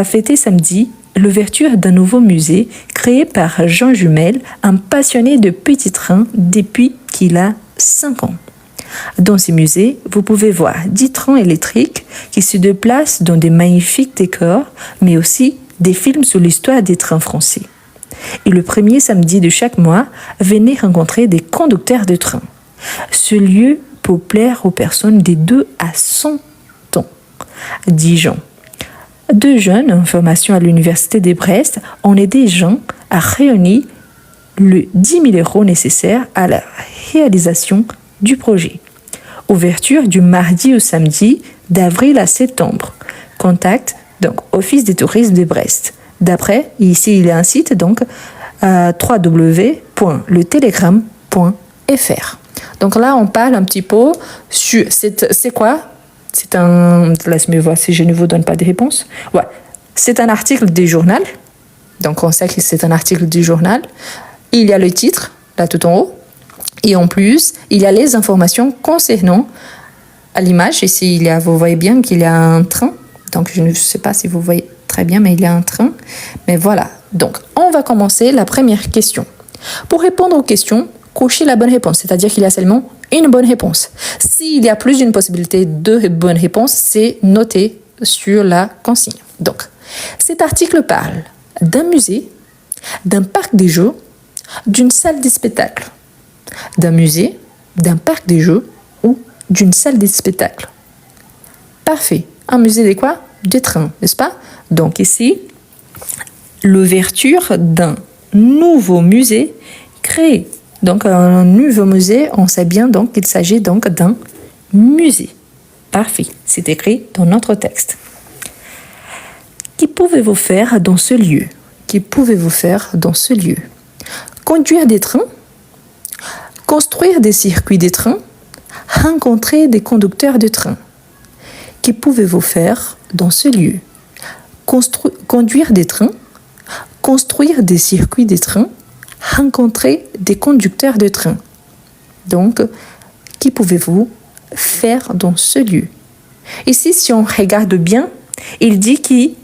fêté samedi l'ouverture d'un nouveau musée créé par Jean Jumel, un passionné de petits trains depuis qu'il a 5 ans. Dans ce musée, vous pouvez voir 10 trains électriques qui se déplacent dans de magnifiques décors, mais aussi des films sur l'histoire des trains français. Et le premier samedi de chaque mois, venez rencontrer des conducteurs de train. Ce lieu peut plaire aux personnes de 2 à 100 ans. Dijon. 2 jeunes en formation à l'université de Brest ont aidé Jean à réunir le 10 000 euros nécessaires à la réalisation du projet. Ouverture du mardi au samedi d'avril à septembre. Contact, donc, Office des tourismes de Brest. D'après, ici il y a un site, donc, www.letelegram.fr. Donc là, on parle un petit peu sur... C'est quoi? C'est un... Laisse-moi voir si je ne vous donne pas de réponse. Ouais. C'est un article du journal. Donc, on sait que c'est un article du journal. Il y a le titre, là tout en haut. Et en plus, il y a les informations concernant à l'image. Ici, vous voyez bien qu'il y a un train. Donc, je ne sais pas si vous voyez très bien, mais il y a un train. Mais voilà. Donc, on va commencer la première question. Pour répondre aux questions, cochez la bonne réponse. C'est-à-dire qu'il y a seulement une bonne réponse. S'il y a plus d'une possibilité de bonnes réponses, c'est noté sur la consigne. Donc, cet article parle d'un musée, d'un parc des jeux, d'une salle de spectacle. D'un musée, d'un parc des jeux ou d'une salle de spectacle. Parfait. Un musée de quoi? De trains, n'est-ce pas? Donc ici, l'ouverture d'un nouveau musée créé. Donc un nouveau musée, on sait bien donc qu'il s'agit donc d'un musée. Parfait. C'est écrit dans notre texte. Que pouvez-vous faire dans ce lieu? Que pouvez-vous faire dans ce lieu? Conduire des trains? Construire des circuits de trains, rencontrer des conducteurs de train. Que pouvez-vous faire dans ce lieu? Conduire des trains, construire des circuits de trains, rencontrer des conducteurs de train. Donc, que pouvez-vous faire dans ce lieu? Ici, si on regarde bien, il dit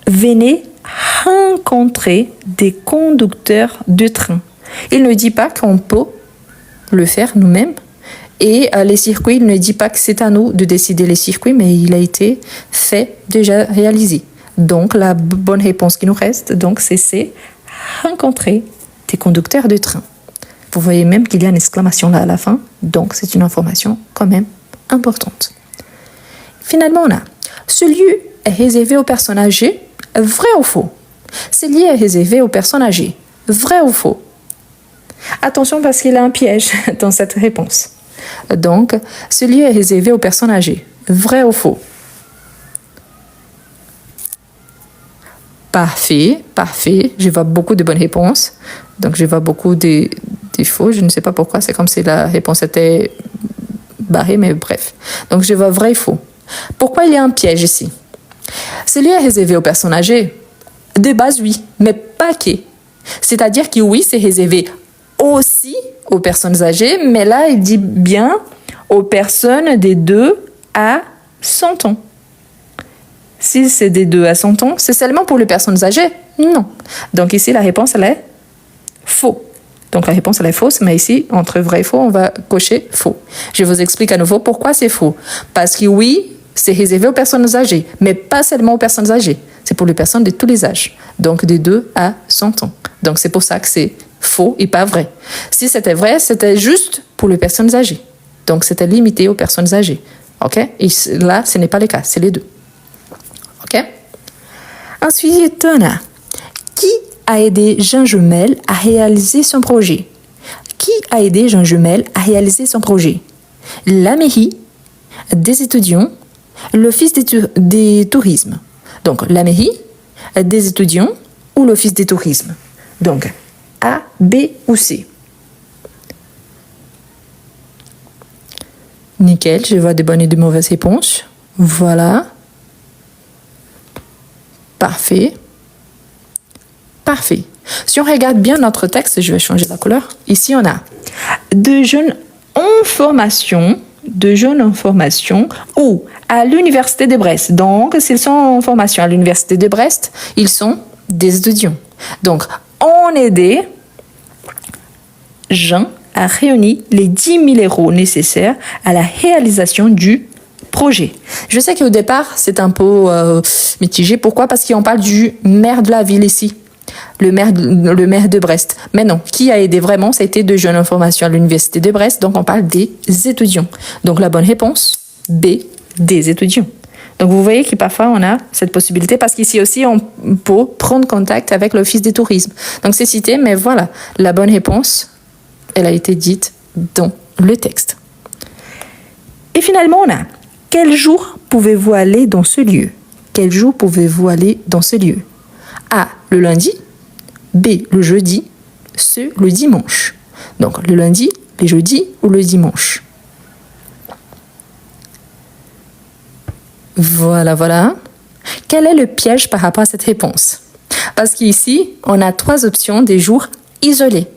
venez rencontrer des conducteurs de train. Il ne dit pas qu'on peut le faire nous-mêmes. Et les circuits, il ne dit pas que c'est à nous de décider les circuits, mais il a été fait, déjà réalisé. Donc, la bonne réponse qui nous reste, donc, c'est C, rencontrer des conducteurs de train. Vous voyez même qu'il y a une exclamation là à la fin, donc c'est une information quand même importante. Finalement, on a ce lieu est réservé aux personnes âgées, vrai ou faux? Ce lieu est réservé aux personnes âgées, vrai ou faux? Attention parce qu'il y a un piège dans cette réponse. Donc, ce lieu est réservé aux personnes âgées, vrai ou faux? Parfait, parfait. Je vois beaucoup de bonnes réponses. Donc, je vois beaucoup de faux. Je ne sais pas pourquoi. C'est comme si la réponse était barrée, mais bref. Donc, je vois vrai et faux. Pourquoi il y a un piège ici? Ce lieu est réservé aux personnes âgées. De base, oui, mais pas que. C'est-à-dire que oui, c'est réservé aussi aux personnes âgées, mais là, il dit bien aux personnes des 2 à 100 ans. Si c'est des 2 à 100 ans, c'est seulement pour les personnes âgées? Non. Donc ici, la réponse, elle est faux. Donc la réponse, elle est fausse, mais ici, entre vrai et faux, on va cocher faux. Je vous explique à nouveau pourquoi c'est faux. Parce que oui, c'est réservé aux personnes âgées, mais pas seulement aux personnes âgées. C'est pour les personnes de tous les âges. Donc de 2 à 100 ans. Donc c'est pour ça que c'est faux et pas vrai. Si c'était vrai, c'était juste pour les personnes âgées. Donc c'était limité aux personnes âgées. OK? Et là, ce n'est pas le cas, c'est les deux. OK? Ensuite, on a qui a aidé Jean Jumel à réaliser son projet? Qui a aidé Jean Jumel à réaliser son projet? La mairie, des étudiants, l'office des tourismes. Donc, la mairie, des étudiants ou l'office des tourismes. Donc, A, B ou C. Nickel, je vois de bonnes et de mauvaises réponses. Voilà. Parfait. Parfait. Si on regarde bien notre texte, je vais changer la couleur. Ici, on a de jeunes en formation ou à l'université de Brest. Donc, s'ils sont en formation à l'université de Brest, ils sont des étudiants. Donc, on aidait Jean à réunir les 10 000 € nécessaires à la réalisation du projet. Je sais qu'au départ, c'est un peu mitigé. Pourquoi? Parce qu'on parle du maire de la ville ici. Le maire de Brest. Mais non, qui a aidé vraiment, ça a été de jeunes en formation à l'université de Brest. Donc, on parle des étudiants. Donc, la bonne réponse, B, des étudiants. Donc, vous voyez que parfois, on a cette possibilité parce qu'ici aussi, on peut prendre contact avec l'office des tourismes. Donc, c'est cité, mais voilà, la bonne réponse, elle a été dite dans le texte. Et finalement, on a quel jour pouvez-vous aller dans ce lieu? Quel jour pouvez-vous aller dans ce lieu? A, le lundi. B, le jeudi. C, le dimanche. Donc, le lundi, le jeudi ou le dimanche. Voilà, voilà. Quel est le piège par rapport à cette réponse? Parce qu'ici, on a 3 options des jours isolés.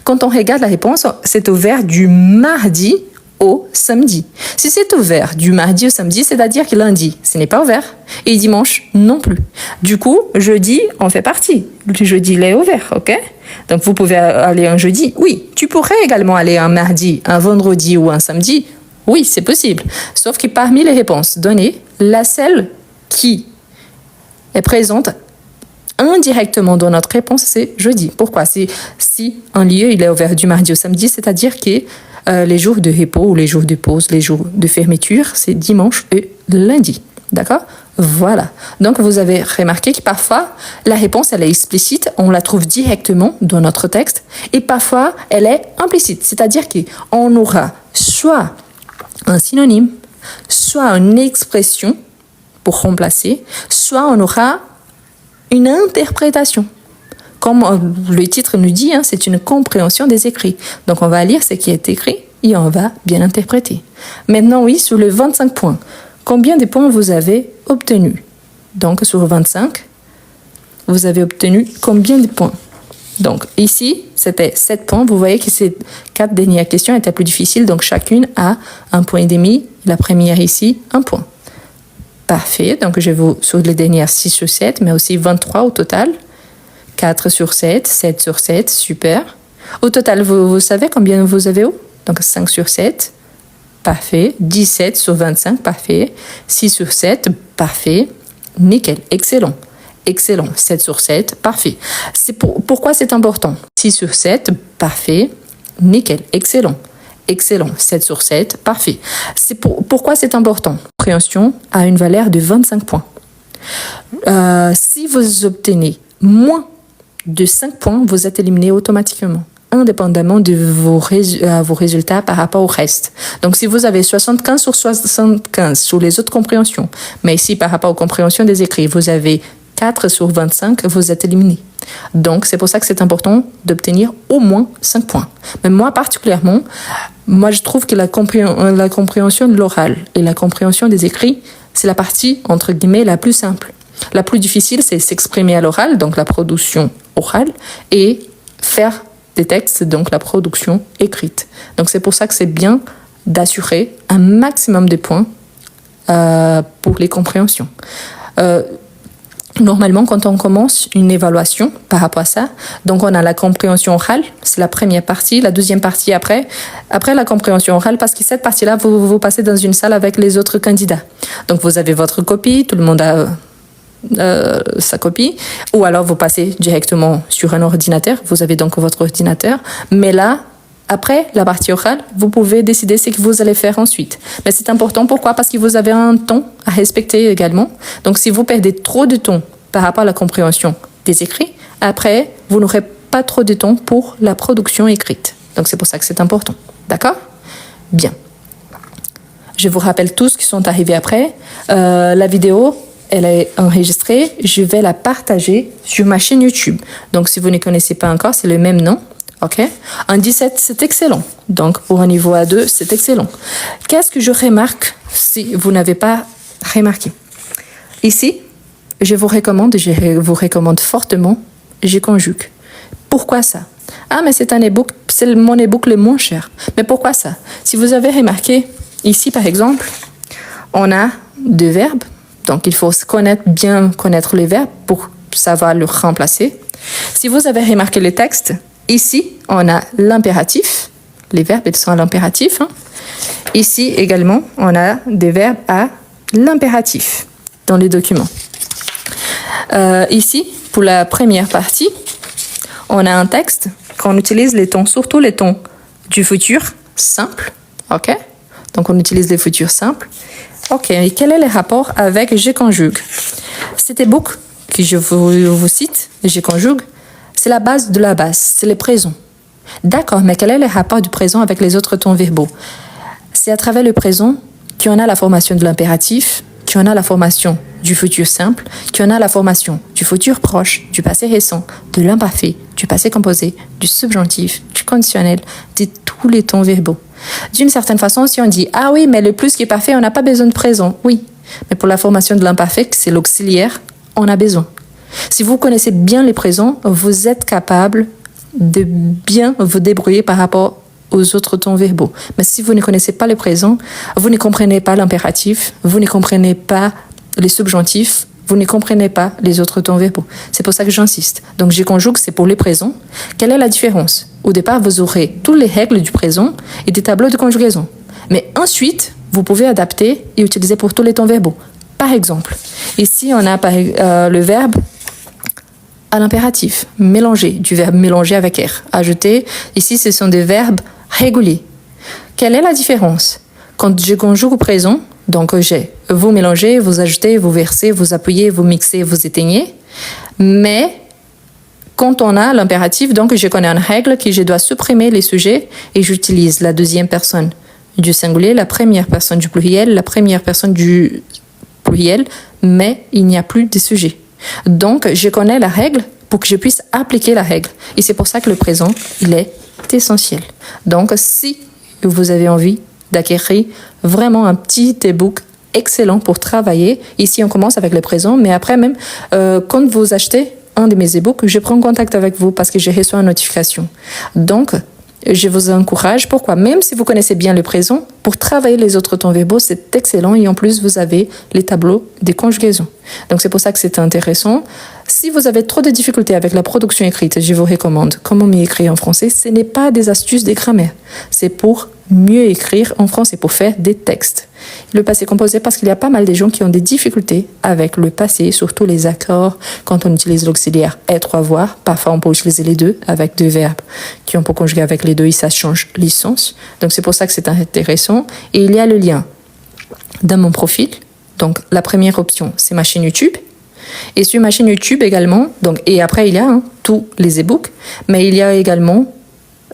Quand on regarde la réponse, c'est ouvert du mardi au samedi. Si c'est ouvert du mardi au samedi, c'est-à-dire que lundi, ce n'est pas ouvert. Et dimanche, non plus. Du coup, jeudi, on fait partie. Le jeudi, il est ouvert, ok? Donc, vous pouvez aller un jeudi. Oui, tu pourrais également aller un mardi, un vendredi ou un samedi. Oui, c'est possible. Sauf que parmi les réponses données, la seule qui est présente indirectement dans notre réponse, c'est jeudi. Pourquoi? Si un lieu il est ouvert du mardi au samedi, c'est-à-dire que les jours de repos ou les jours de pause, les jours de fermeture, c'est dimanche et lundi. D'accord? Voilà. Donc, vous avez remarqué que parfois, la réponse, elle est explicite, on la trouve directement dans notre texte, et parfois, elle est implicite. C'est-à-dire qu'on aura soit un synonyme, soit une expression pour remplacer, soit on aura une interprétation. Comme le titre nous dit, c'est une compréhension des écrits. Donc, on va lire ce qui est écrit et on va bien interpréter. Maintenant, oui, sur les 25 points, combien de points vous avez obtenu? Donc, sur 25, vous avez obtenu combien de points? Donc, ici, c'était 7 points. Vous voyez que ces 4 dernières questions étaient plus difficiles. Donc, chacune a 1,5 point. La première ici, 1 point. Parfait. Donc, je vous sur les dernières 6 sur 7, mais aussi 23 au total. 4 sur 7, 7 sur 7, super. Au total, vous savez combien vous avez où? Donc, 5 sur 7, parfait. 17 sur 25, parfait. 6 sur 7, parfait. Nickel, excellent. Excellent, 7 sur 7, parfait. Pourquoi c'est important? 6 sur 7, parfait. Nickel, excellent. Excellent, 7 sur 7, parfait. Pourquoi c'est important? La compréhension a une valeur de 25 points. Si vous obtenez moins de 5 points, vous êtes éliminé automatiquement, indépendamment de vos résultats par rapport au reste. Donc, si vous avez 75 sur 75 sur les autres compréhensions, mais ici, par rapport aux compréhensions des écrits, vous avez 4 sur 25, vous êtes éliminé. Donc, c'est pour ça que c'est important d'obtenir au moins 5 points. Mais moi, particulièrement, je trouve que la compréhension de l'oral et la compréhension des écrits, c'est la partie, entre guillemets, la plus simple. La plus difficile, c'est s'exprimer à l'oral, donc la production orale, et faire des textes, donc la production écrite. Donc, c'est pour ça que c'est bien d'assurer un maximum de points pour les compréhensions. Normalement, quand on commence une évaluation par rapport à ça, donc on a la compréhension orale, c'est la première partie, la deuxième partie après la compréhension orale, parce que cette partie-là, vous passez dans une salle avec les autres candidats. Donc vous avez votre copie, tout le monde a sa copie, ou alors vous passez directement sur un ordinateur, vous avez donc votre ordinateur, mais là, après la partie orale, vous pouvez décider ce que vous allez faire ensuite. Mais c'est important, pourquoi? Parce que vous avez un temps à respecter également. Donc si vous perdez trop de temps par rapport à la compréhension des écrits, après, vous n'aurez pas trop de temps pour la production écrite. Donc c'est pour ça que c'est important. D'accord? Bien. Je vous rappelle tous qui sont arrivés après. La vidéo, elle est enregistrée. Je vais la partager sur ma chaîne YouTube. Donc si vous ne connaissez pas encore, c'est le même nom. OK? Un 17, c'est excellent. Donc, pour un niveau A2, c'est excellent. Qu'est-ce que je remarque si vous n'avez pas remarqué? Ici, je vous recommande fortement, je conjugue. Pourquoi ça? Ah, mais c'est un e-book, c'est mon e-book le moins cher. Mais pourquoi ça? Si vous avez remarqué, ici, par exemple, on a 2 verbes. Donc, il faut bien connaître les verbes pour savoir le remplacer. Si vous avez remarqué le texte, ici, on a l'impératif. Les verbes, ils sont à l'impératif. Ici, également, on a des verbes à l'impératif dans les documents. Ici, pour la première partie, on a un texte qu'on utilise les tons, surtout les tons du futur simple. OK? Donc, on utilise les futurs simples. OK. Et quel est le rapport avec « je conjugue » ? Cet e-book que je vous cite, « je conjugue », c'est la base de la base, c'est le présent. D'accord, mais quel est le rapport du présent avec les autres tons verbaux? C'est à travers le présent qu'on a la formation de l'impératif, qu'on a la formation du futur simple, qu'on a la formation du futur proche, du passé récent, de l'imparfait, du passé composé, du subjonctif, du conditionnel, de tous les tons verbaux. D'une certaine façon, si on dit « Ah oui, mais le plus qui est parfait, on n'a pas besoin de présent. » Oui, mais pour la formation de l'imparfait, c'est l'auxiliaire, on a besoin. Si vous connaissez bien les présents, vous êtes capable de bien vous débrouiller par rapport aux autres tons verbaux. Mais si vous ne connaissez pas les présents, vous ne comprenez pas l'impératif, vous ne comprenez pas les subjonctifs, vous ne comprenez pas les autres tons verbaux. C'est pour ça que j'insiste. Donc, je conjugue, c'est pour les présents. Quelle est la différence? Au départ, vous aurez toutes les règles du présent et des tableaux de conjugaison. Mais ensuite, vous pouvez adapter et utiliser pour tous les tons verbaux. Par exemple, ici, on a le verbe à l'impératif, mélanger, du verbe mélanger avec R. Ajouter, ici, ce sont des verbes réguliers. Quelle est la différence? Quand je conjugue au présent, donc j'ai vous mélangez, vous ajoutez, vous versez, vous appuyez, vous mixez, vous éteignez. Mais quand on a l'impératif, donc je connais une règle que je dois supprimer les sujets et j'utilise la deuxième personne du singulier, la première personne du pluriel, la première personne du pluriel, mais il n'y a plus de sujet. Donc, je connais la règle pour que je puisse appliquer la règle. Et c'est pour ça que le présent, il est essentiel. Donc, si vous avez envie d'acquérir vraiment un petit e-book excellent pour travailler, ici on commence avec le présent, mais après même, quand vous achetez un de mes e-books, je prends contact avec vous parce que j'ai reçu une notification. Donc, je vous encourage. Pourquoi? Même si vous connaissez bien le présent, pour travailler les autres temps verbaux, c'est excellent. Et en plus, vous avez les tableaux des conjugaisons. Donc, c'est pour ça que c'est intéressant. Si vous avez trop de difficultés avec la production écrite, je vous recommande comment mieux écrire en français. Ce n'est pas des astuces de grammaire. C'est pour mieux écrire en français, pour faire des textes. Le passé composé, parce qu'il y a pas mal de gens qui ont des difficultés avec le passé, surtout les accords, quand on utilise l'auxiliaire être ou avoir. Parfois, on peut utiliser les deux avec deux verbes qui on peut conjuguer avec les deux et ça change le sens. Donc, c'est pour ça que c'est intéressant. Et il y a le lien dans mon profil. Donc, la première option, c'est ma chaîne YouTube. Et sur ma chaîne YouTube également, donc, et après, il y a tous les e-books, mais il y a également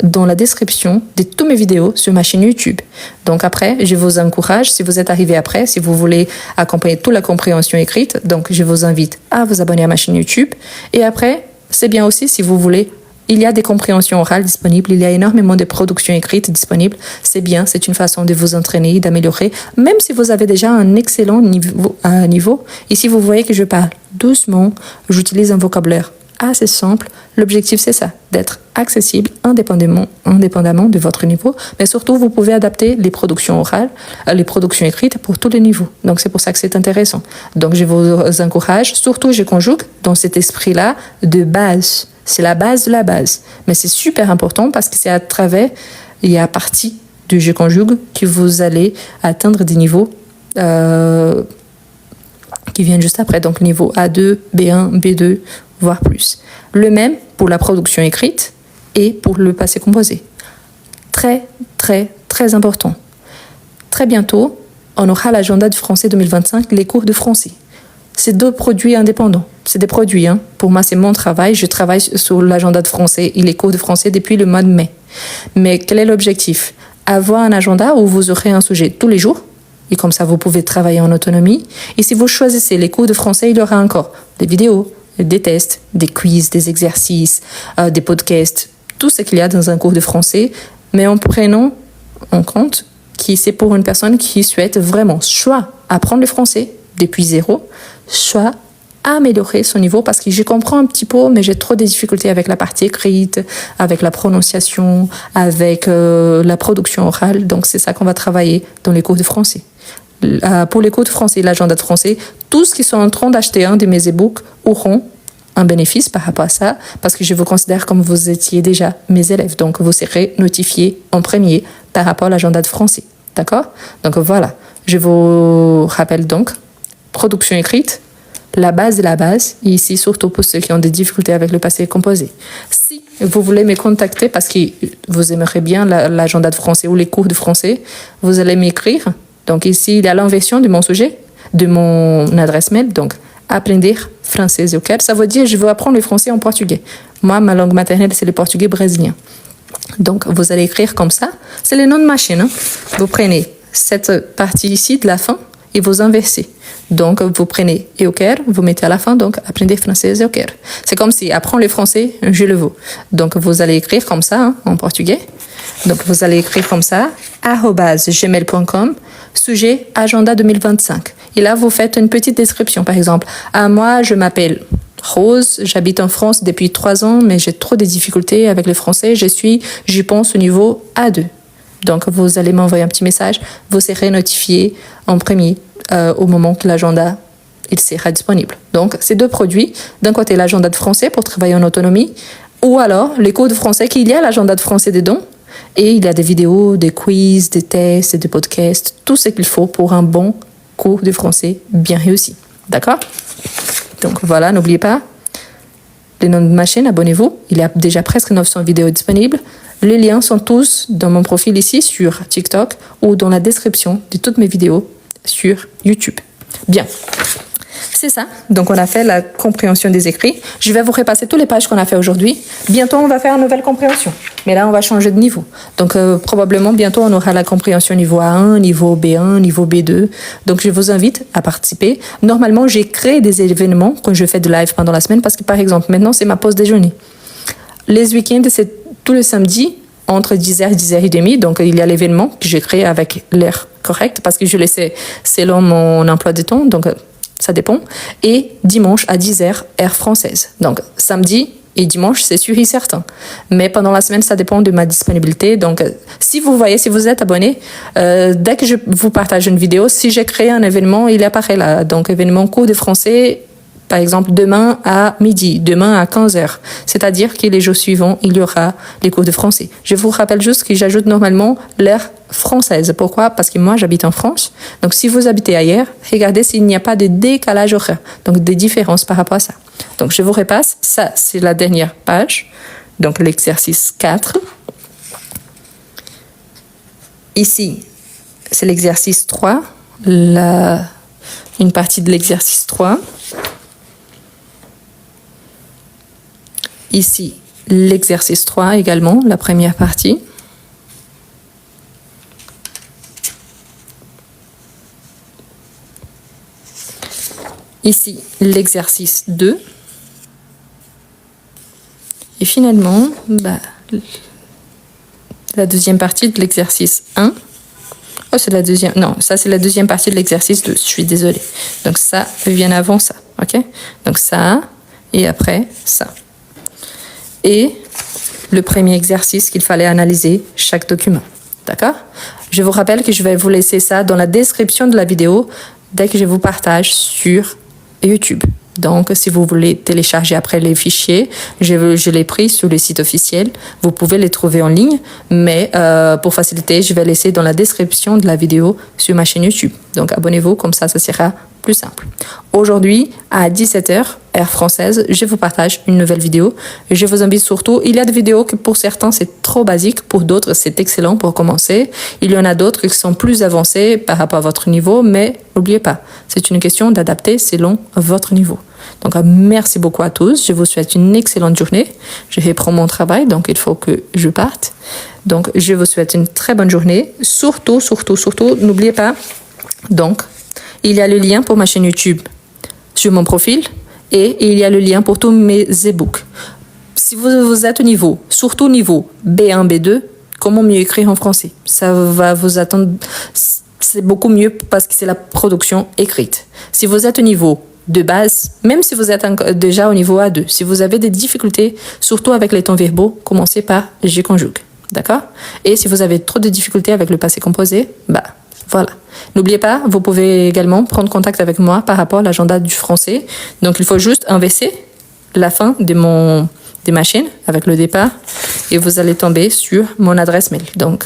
dans la description de toutes mes vidéos sur ma chaîne YouTube. Donc après, je vous encourage, si vous êtes arrivé après, si vous voulez accompagner toute la compréhension écrite, donc je vous invite à vous abonner à ma chaîne YouTube. Et après, c'est bien aussi si vous voulez, il y a des compréhensions orales disponibles, il y a énormément de productions écrites disponibles. C'est bien, c'est une façon de vous entraîner, d'améliorer, même si vous avez déjà un excellent niveau. Ici, vous voyez que je parle doucement, j'utilise un vocabulaire assez simple. L'objectif, c'est ça, d'être accessible indépendamment de votre niveau. Mais surtout, vous pouvez adapter les productions orales, les productions écrites pour tous les niveaux. Donc, c'est pour ça que c'est intéressant. Donc, je vous encourage, surtout, je conjugue dans cet esprit-là de base. C'est la base de la base. Mais c'est super important parce que c'est à travers et à partir du je conjugue que vous allez atteindre des niveaux qui viennent juste après. Donc, niveau A2, B1, B2, voire plus. Le même pour la production écrite et pour le passé composé. Très, très, très important. Très bientôt, on aura l'agenda du français 2025, les cours de français. C'est deux produits indépendants. C'est des produits. Pour moi, c'est mon travail. Je travaille sur l'agenda de français et les cours de français depuis le mois de mai. Mais quel est l'objectif? Avoir un agenda où vous aurez un sujet tous les jours. Et comme ça, vous pouvez travailler en autonomie. Et si vous choisissez les cours de français, il y aura encore des vidéos, des tests, des quiz, des exercices, des podcasts, tout ce qu'il y a dans un cours de français, mais en prenant en compte que c'est pour une personne qui souhaite vraiment soit apprendre le français depuis zéro, soit améliorer son niveau, parce que je comprends un petit peu, mais j'ai trop de difficultés avec la partie écrite, avec la prononciation, avec la production orale, donc c'est ça qu'on va travailler dans les cours de français. Pour les cours de français et l'agenda de français, tous ceux qui sont en train d'acheter un de mes e-books auront un bénéfice par rapport à ça, parce que je vous considère comme vous étiez déjà mes élèves. Donc, vous serez notifiés en premier par rapport à l'agenda de français. D'accord? Donc, voilà. Je vous rappelle donc, production écrite, la base de la base, et ici, surtout pour ceux qui ont des difficultés avec le passé composé. Si vous voulez me contacter parce que vous aimerez bien l'agenda de français ou les cours de français, vous allez m'écrire. Donc ici, il y a l'inversion de mon sujet, de mon adresse mail. Donc, aprender français au Caire. Ça veut dire, je veux apprendre le français en portugais. Moi, ma langue maternelle, c'est le portugais brésilien. Donc, vous allez écrire comme ça. C'est le nom de ma chaîne. Vous prenez cette partie ici de la fin et vous inversez. Donc, vous prenez et au Caire, vous mettez à la fin, donc, aprender français au Caire. C'est comme si, apprends le français, je le veux. Donc, vous allez écrire comme ça, en portugais. Donc, vous allez écrire comme ça, @gmail.com, sujet agenda 2025. Et là, vous faites une petite description. Par exemple, moi, je m'appelle Rose, j'habite en France depuis 3 ans, mais j'ai trop de difficultés avec le français. Je pense, au niveau A2. Donc, vous allez m'envoyer un petit message. Vous serez notifié en premier au moment que l'agenda il sera disponible. Donc, ces deux produits, d'un côté, l'agenda de français pour travailler en autonomie, ou alors les cours de français qu'il y a l'agenda de français dedans. Et il y a des vidéos, des quiz, des tests, des podcasts, tout ce qu'il faut pour un bon cours de français bien réussi. D'accord? Donc voilà, n'oubliez pas le nom de ma chaîne, abonnez-vous. Il y a déjà presque 900 vidéos disponibles. Les liens sont tous dans mon profil ici sur TikTok ou dans la description de toutes mes vidéos sur YouTube. Bien. C'est ça. Donc, on a fait la compréhension des écrits. Je vais vous repasser toutes les pages qu'on a fait aujourd'hui. Bientôt, on va faire une nouvelle compréhension. Mais là, on va changer de niveau. Donc, probablement, bientôt, on aura la compréhension niveau A1, niveau B1, niveau B2. Donc, je vous invite à participer. Normalement, j'ai créé des événements quand je fais de live pendant la semaine parce que, par exemple, maintenant, c'est ma pause déjeuner. Les week-ends, c'est tous les samedis entre 10h et 10h30. Donc, il y a l'événement que j'ai créé avec l'heure correcte parce que je laissais selon mon emploi de temps. Donc, ça dépend. Et dimanche à 10h, heure française. Donc, samedi, Et dimanche, c'est sûr et certain. Mais pendant la semaine, ça dépend de ma disponibilité. Donc, si vous voyez, si vous êtes abonné, dès que je vous partage une vidéo, si j'ai créé un événement, il apparaît là. Donc, événement cours de français, par exemple, demain à midi, demain à 15h. C'est-à-dire que les jours suivants, il y aura les cours de français. Je vous rappelle juste que j'ajoute normalement l'heure française. Pourquoi? Parce que moi, j'habite en France. Donc, si vous habitez ailleurs, regardez s'il n'y a pas de décalage horaire. Donc, des différences par rapport à ça. Donc, je vous repasse. Ça, c'est la dernière page. Donc, l'exercice 4. Ici, c'est l'exercice 3. Une partie de l'exercice 3. Ici, l'exercice 3 également, la première partie. Ici, l'exercice 2. Et finalement, la deuxième partie de l'exercice 1. Oh, c'est la deuxième. Non, ça, c'est la deuxième partie de l'exercice 2. Je suis désolée. Donc, ça vient avant ça. OK? Donc, ça, et après, ça. Et le premier exercice qu'il fallait analyser chaque document. D'accord? Je vous rappelle que je vais vous laisser ça dans la description de la vidéo dès que je vous partage sur YouTube. Donc, si vous voulez télécharger après les fichiers, je les pris sur le site officiel. Vous pouvez les trouver en ligne, mais pour faciliter, je vais laisser dans la description de la vidéo sur ma chaîne YouTube. Donc, abonnez-vous, comme ça sera plus simple. Aujourd'hui, à 17h, heure française, je vous partage une nouvelle vidéo. Je vous invite surtout, il y a des vidéos que pour certains, c'est trop basique, pour d'autres, c'est excellent pour commencer. Il y en a d'autres qui sont plus avancés par rapport à votre niveau, mais n'oubliez pas, c'est une question d'adapter selon votre niveau. Donc, merci beaucoup à tous. Je vous souhaite une excellente journée. Je reprends mon travail, donc il faut que je parte. Donc, je vous souhaite une très bonne journée. Surtout, n'oubliez pas, donc, il y a le lien pour ma chaîne YouTube sur mon profil et il y a le lien pour tous mes e-books. Si vous êtes au niveau, surtout niveau B1, B2, comment mieux écrire en français? Ça va vous attendre, c'est beaucoup mieux parce que c'est la production écrite. Si vous êtes au niveau de base, même si vous êtes déjà au niveau A2, si vous avez des difficultés, surtout avec les temps verbaux, commencez par « je conjugue ». D'accord? Et si vous avez trop de difficultés avec le passé composé, voilà. N'oubliez pas, vous pouvez également prendre contact avec moi par rapport à l'agenda du français. Donc, il faut juste inverser la fin de ma chaîne avec le départ et vous allez tomber sur mon adresse mail. Donc,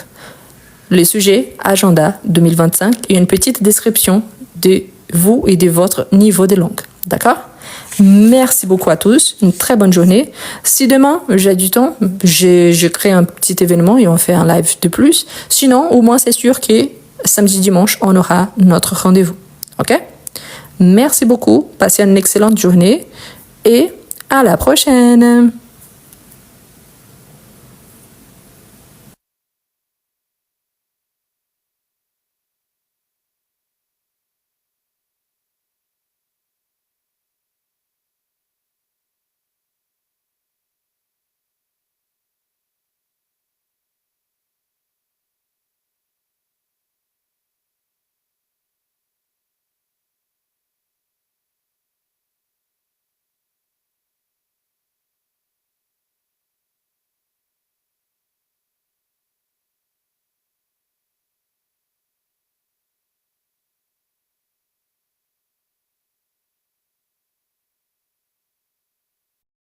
le sujet, agenda 2025 et une petite description de vous et de votre niveau de langue. D'accord? Merci beaucoup à tous. Une très bonne journée. Si demain, j'ai du temps, je crée un petit événement et on fait un live de plus. Sinon, au moins, c'est sûr que samedi, dimanche, on aura notre rendez-vous. OK? Merci beaucoup. Passez une excellente journée et à la prochaine.